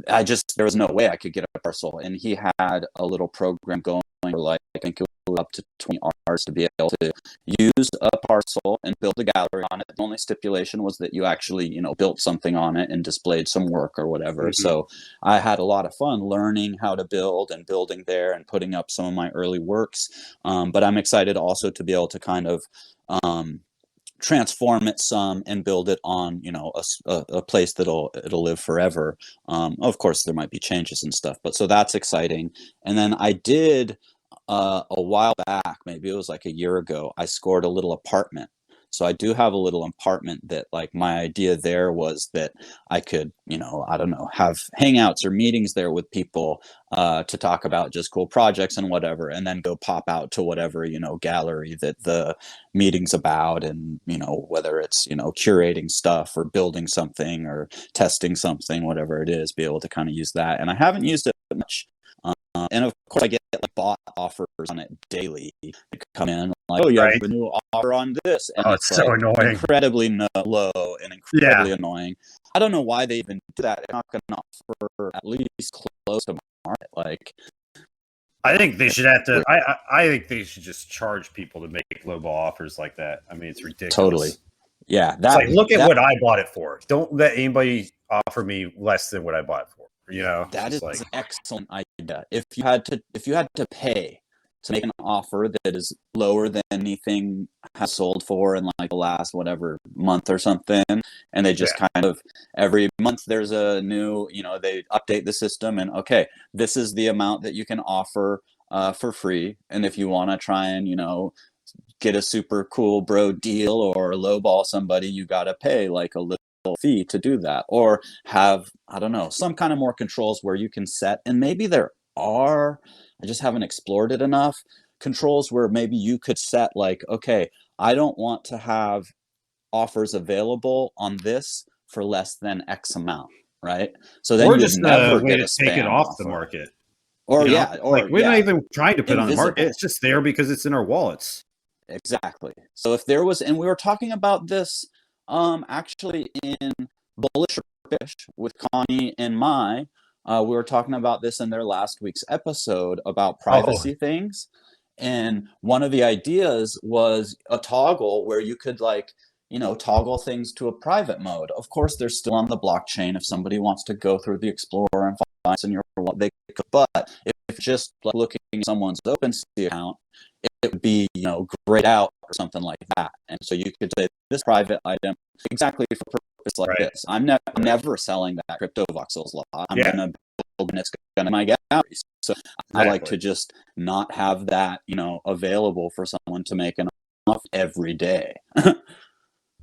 There was no way I could get a parcel, and he had a little program going for I think it was up to 20 hours to be able to use a parcel and build a gallery on it. The only stipulation was that you actually, built something on it and displayed some work or whatever. Mm-hmm. So I had a lot of fun learning how to build and building there and putting up some of my early works. But I'm excited also to be able to kind of transform it some and build it on a place it'll live forever. Of course there might be changes and stuff, but so that's exciting. And then I did a while back, maybe it was like a year ago, I scored a little apartment. So I do have a little apartment that, like, my idea there was that I could, I don't know, have hangouts or meetings there with people to talk about just cool projects and whatever, and then go pop out to whatever, gallery that the meeting's about, and, whether it's, curating stuff or building something or testing something, whatever it is, be able to kind of use that. And I haven't used it much. And of course I get like bot offers on it daily. They come in like, oh, you have a new offer on this. And it's so like annoying. Incredibly low and incredibly annoying. I don't know why they even do that. They're not going to offer at least close to market. Like, I think they should have to. I think they should just charge people to make lowball offers like that. I mean, it's ridiculous. Totally. Yeah. Look at what I bought it for. Don't let anybody offer me less than what I bought it for. That is an excellent idea. If you had to pay to make an offer that is lower than anything has sold for in like the last whatever month or something, and they just kind of every month there's a new, they update the system, and okay, this is the amount that you can offer for free, and if you want to try and get a super cool bro deal or lowball somebody, you got to pay like a little fee to do that, or have, I don't know, some kind of more controls where you can set, and maybe there are, I just haven't explored it enough, controls where maybe you could set like, okay, I don't want to have offers available on this for less than X amount, right? So then Or you would just never a way get to a take it spam off the offer. market. Or You know? yeah, or like we're not even trying to put on the market. Invisible. It's just there because it's in our wallets. Exactly. So if there was, and we were talking about this actually in Bullish or Fish with Connie and Mai, we were talking about this in their last week's episode about privacy things. And one of the ideas was a toggle where you could like, you know, toggle things to a private mode. Of course, they're still on the blockchain. If somebody wants to go through the Explorer and find in your wallet, they could. But if just like looking at someone's OpenSea account, it would be, you know, grayed out or something like that. And so you could say this private item exactly for purpose like this. I'm never selling that crypto voxels lot. I'm gonna build and it's gonna my galleries. So I like to just not have that, you know, available for someone to make an offer every day.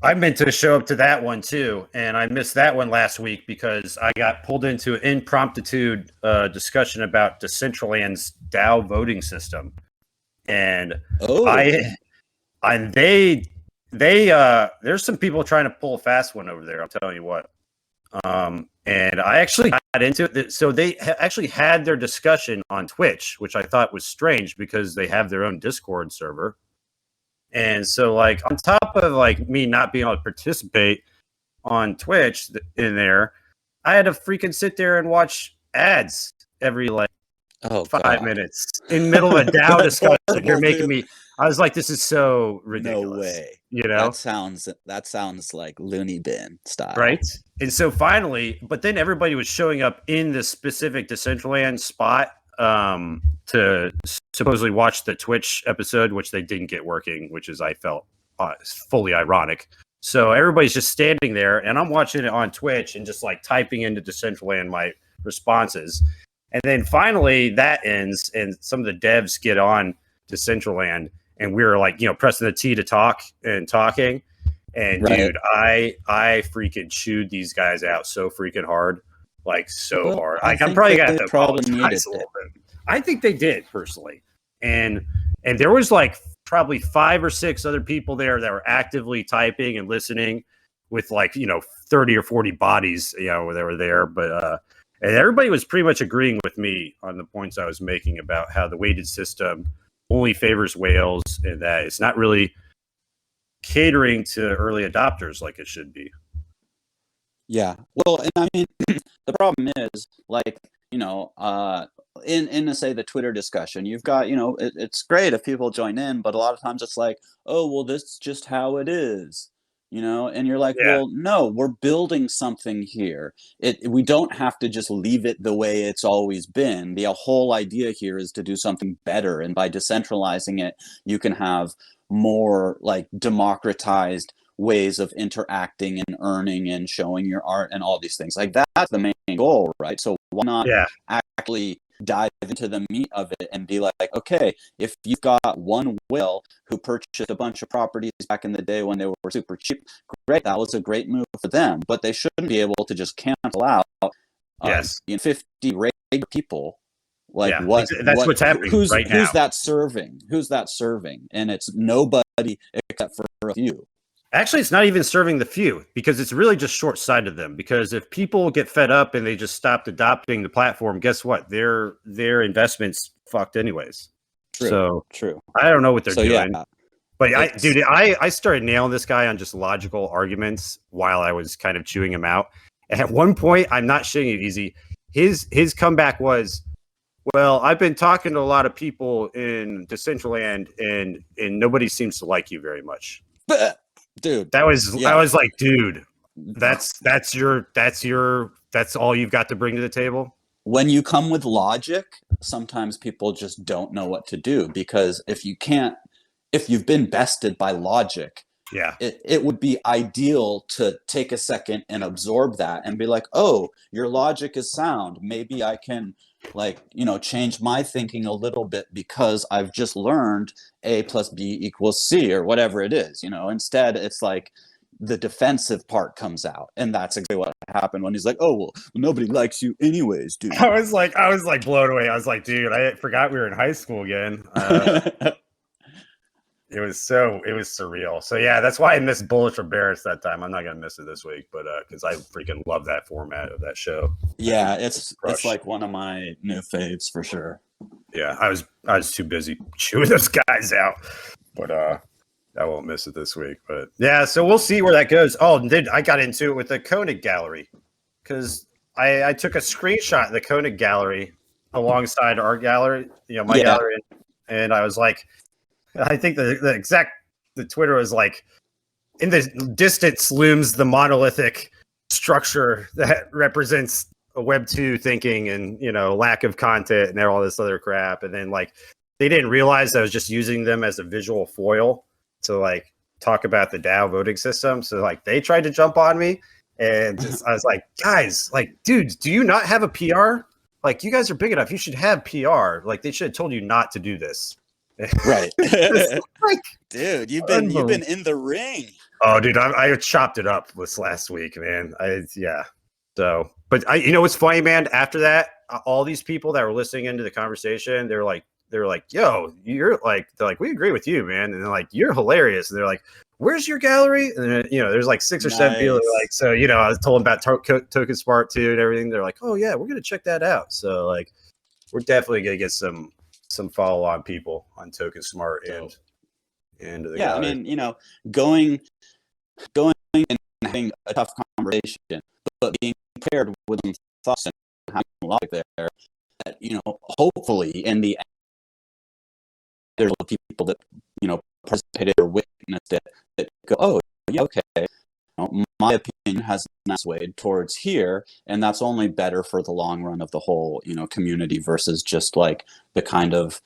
I meant to show up to that one too, and I missed that one last week because I got pulled into an impromptu discussion about Decentraland's DAO voting system, and they there's some people trying to pull a fast one over there. I'm telling you what. And I actually got into it. So they actually had their discussion on Twitch, which I thought was strange because they have their own Discord server. And so, like, on top of like me not being able to participate on Twitch in there, I had to freaking sit there and watch ads every like 5 minutes in the middle of a DAO discussion. You're making me. I was like, this is so ridiculous. No way. You know, that sounds like Looney Bin style, right? And so finally, but then everybody was showing up in this specific Decentraland spot to supposedly watch the Twitch episode, which they didn't get working, which is I felt fully ironic. So everybody's just standing there, and I'm watching it on Twitch and just like typing into Decentraland my responses. And then finally that ends, and some of the devs get on Decentraland, and we were like, you know, pressing the T to talk and talking. And dude, I freaking chewed these guys out so freaking hard. Like so hard. Like, I'm probably gonna have to apologize a little bit. I think they did personally, and there was like probably 5 or 6 other people there that were actively typing and listening, with like, you know, 30 or 40 bodies, you know, that were there. But and everybody was pretty much agreeing with me on the points I was making about how the weighted system only favors whales and that it's not really catering to early adopters like it should be. Yeah. Well, and I mean, the problem is, like, you know, in say the Twitter discussion, you've got, you know, it's great if people join in, but a lot of times it's like, oh, well, this is just how it is, you know, and you're like, well, no, we're building something here. We don't have to just leave it the way it's always been. The whole idea here is to do something better, and by decentralizing it, you can have more like democratized ways of interacting and earning and showing your art and all these things. Like that's the main goal, right? So why not actually dive into the meat of it and be like, okay, if you've got one whale who purchased a bunch of properties back in the day when they were super cheap, great, that was a great move for them, but they shouldn't be able to just cancel out 50 regular people. Like that's what's happening right now. Who's that serving? And it's nobody except for a few. Actually, it's not even serving the few, because it's really just short-sighted them. Because if people get fed up and they just stopped adopting the platform, guess what? Their investments fucked anyways. True. I don't know what they're doing. Yeah, but I started nailing this guy on just logical arguments while I was kind of chewing him out. And at one point, I'm not shitting you, Easy, his comeback was, well, I've been talking to a lot of people in Decentraland, and nobody seems to like you very much. Dude, I was like, dude, that's all you've got to bring to the table. When you come with logic, sometimes people just don't know what to do, because if you've been bested by logic, it would be ideal to take a second and absorb that and be like, oh, your logic is sound. Maybe I can, like, you know, change my thinking a little bit because I've just learned A plus B equals C or whatever it is, you know. Instead, it's like the defensive part comes out, and that's exactly what happened when he's like, "Oh well, nobody likes you anyways, dude." I was like blown away. I was like, dude, I forgot we were in high school again. It was surreal. So yeah, that's why I missed Bullish for Barris that time. I'm not gonna miss it this week, but because I freaking love that format of that show. Yeah, it's like one of my new faves for sure. Yeah, I was too busy chewing those guys out, but I won't miss it this week. But yeah, so we'll see where that goes. Oh, I got into it with the Koenig gallery because I took a screenshot of the Koenig gallery alongside our gallery, my gallery, and I was like, I think the Twitter was like, in the distance looms the monolithic structure that represents a Web 2 thinking and lack of content and all this other crap. And then like they didn't realize I was just using them as a visual foil to like talk about the DAO voting system. So like they tried to jump on me, and I was like, guys, like, dudes, do you not have a PR? Like, you guys are big enough. You should have PR. Like, they should have told you not to do this. Right. Like, dude, you've been in the ring. Oh, dude, I chopped it up this last week, man. So, but what's funny, man? After that, all these people that were listening into the conversation, they were like, yo, they're like, we agree with you, man. And they're like, you're hilarious. And they're like, where's your gallery? And then, there's like 6 or 7 people that are like, so, I was told them about Token Smart too and everything. They're like, oh yeah, we're going to check that out. So like, we're definitely going to get some follow on people on Token Smart and the gallery. I mean, going and having a tough conversation, but being prepared with some thoughts and having a logic there that, hopefully in the end, there's people that, participated or witnessed it that go, oh, yeah, okay, my opinion has not swayed towards here, and that's only better for the long run of the whole, community versus just like the kind of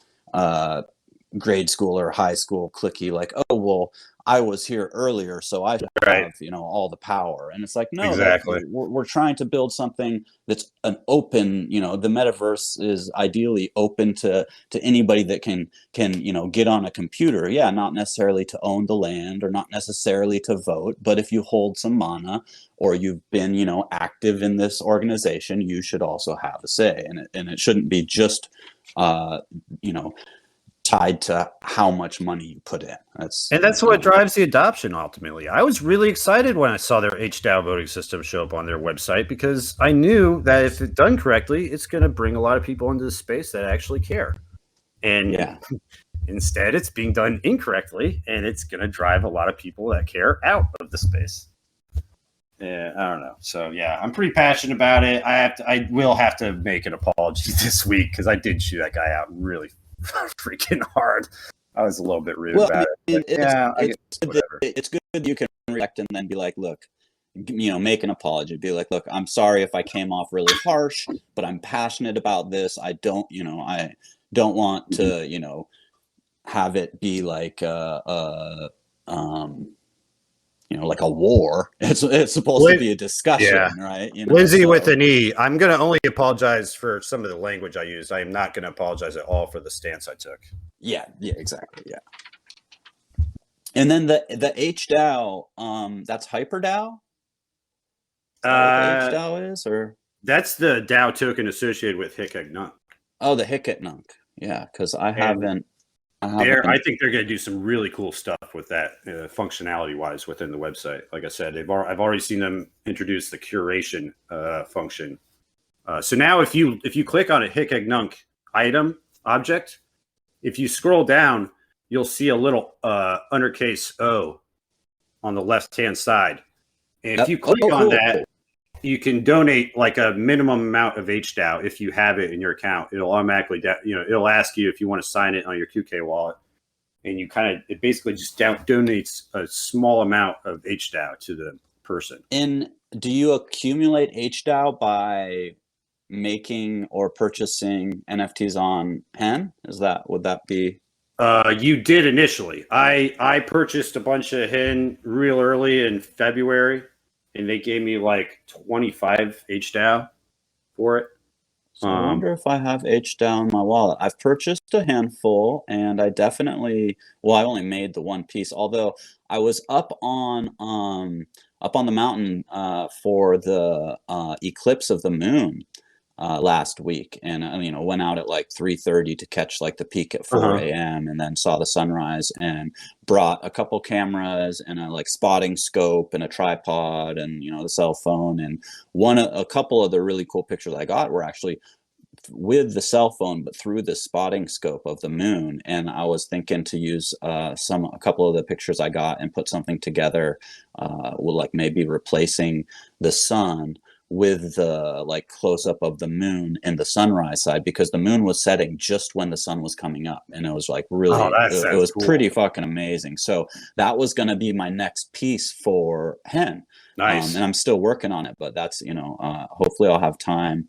grade school or high school cliquey, like, oh, well, I was here earlier, so I have, all the power. And it's like, no, exactly. We're trying to build something that's an open, the metaverse is ideally open to anybody that can, get on a computer. Yeah, not necessarily to own the land or not necessarily to vote, but if you hold some mana or you've been, active in this organization, you should also have a say. And it shouldn't be just, tied to how much money you put in. That's what drives the adoption ultimately. I was really excited when I saw their HDAO voting system show up on their website because I knew that if it's done correctly, it's going to bring a lot of people into the space that actually care. And instead, it's being done incorrectly, and it's going to drive a lot of people that care out of the space. Yeah, I don't know. So yeah, I'm pretty passionate about it. I will have to make an apology this week because I did chew that guy out really freaking hard. I was a little bit rude about it. It's good you can react and then be like, look, make an apology. Be like, look, I'm sorry if I came off really harsh, but I'm passionate about this. I don't want to, have it be like like a war. It's supposed to be a discussion, right? Lindsay with an E. I'm going to only apologize for some of the language I used. I am not going to apologize at all for the stance I took. Yeah, exactly. Yeah. And then the HDAO, that's HyperDAO? HDAO is, or that's the DAO token associated with HickEggNunk. Oh, the HickEggNunk. Yeah, because I think they're going to do some really cool stuff with that functionality-wise within the website. Like I said, I've already seen them introduce the curation function. So now, if you click on a HickEggNunk item object, if you scroll down, you'll see a little undercase O on the left-hand side, and if you click on that, you can donate like a minimum amount of HDAO if you have it in your account. It'll automatically, it'll ask you if you want to sign it on your QK wallet, and it basically just donates a small amount of HDAO to the person. And do you accumulate HDAO by making or purchasing NFTs on Hen? Would that be? You did initially. I purchased a bunch of Hen real early in February, and they gave me like 25 HDAO for it. So I wonder if I have H down my wallet. I've purchased a handful, and I definitely, well, I only made the one piece. Although I was up on the mountain for the eclipse of the moon last week, and went out at like 3:30 to catch like the peak at 4 a.m. and then saw the sunrise, and brought a couple cameras and a like spotting scope and a tripod and the cell phone, and a couple of the really cool pictures I got were actually with the cell phone but through the spotting scope of the moon. And I was thinking to use a couple of the pictures I got and put something together with like maybe replacing the sun with the like close up of the moon in the sunrise side, because the moon was setting just when the sun was coming up, and it was like really it was cool. Pretty fucking amazing. So that was going to be my next piece for Hen. Nice. And I'm still working on it, but that's hopefully I'll have time.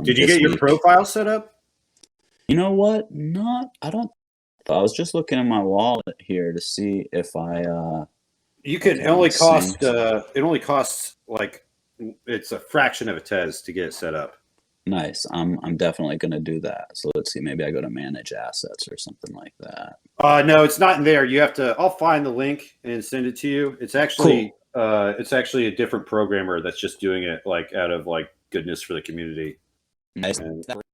Did you get your profile set up? You know what? I was just looking in my wallet here to see if I you can only cost it only costs like, it's a fraction of a Tez to get it set up. Nice. I'm definitely going to do that. So let's see. Maybe I go to manage assets or something like that. No, it's not in there. You have to. I'll find the link and send it to you. It's actually it's actually a different programmer that's just doing it like out of like goodness for the community. Nice. And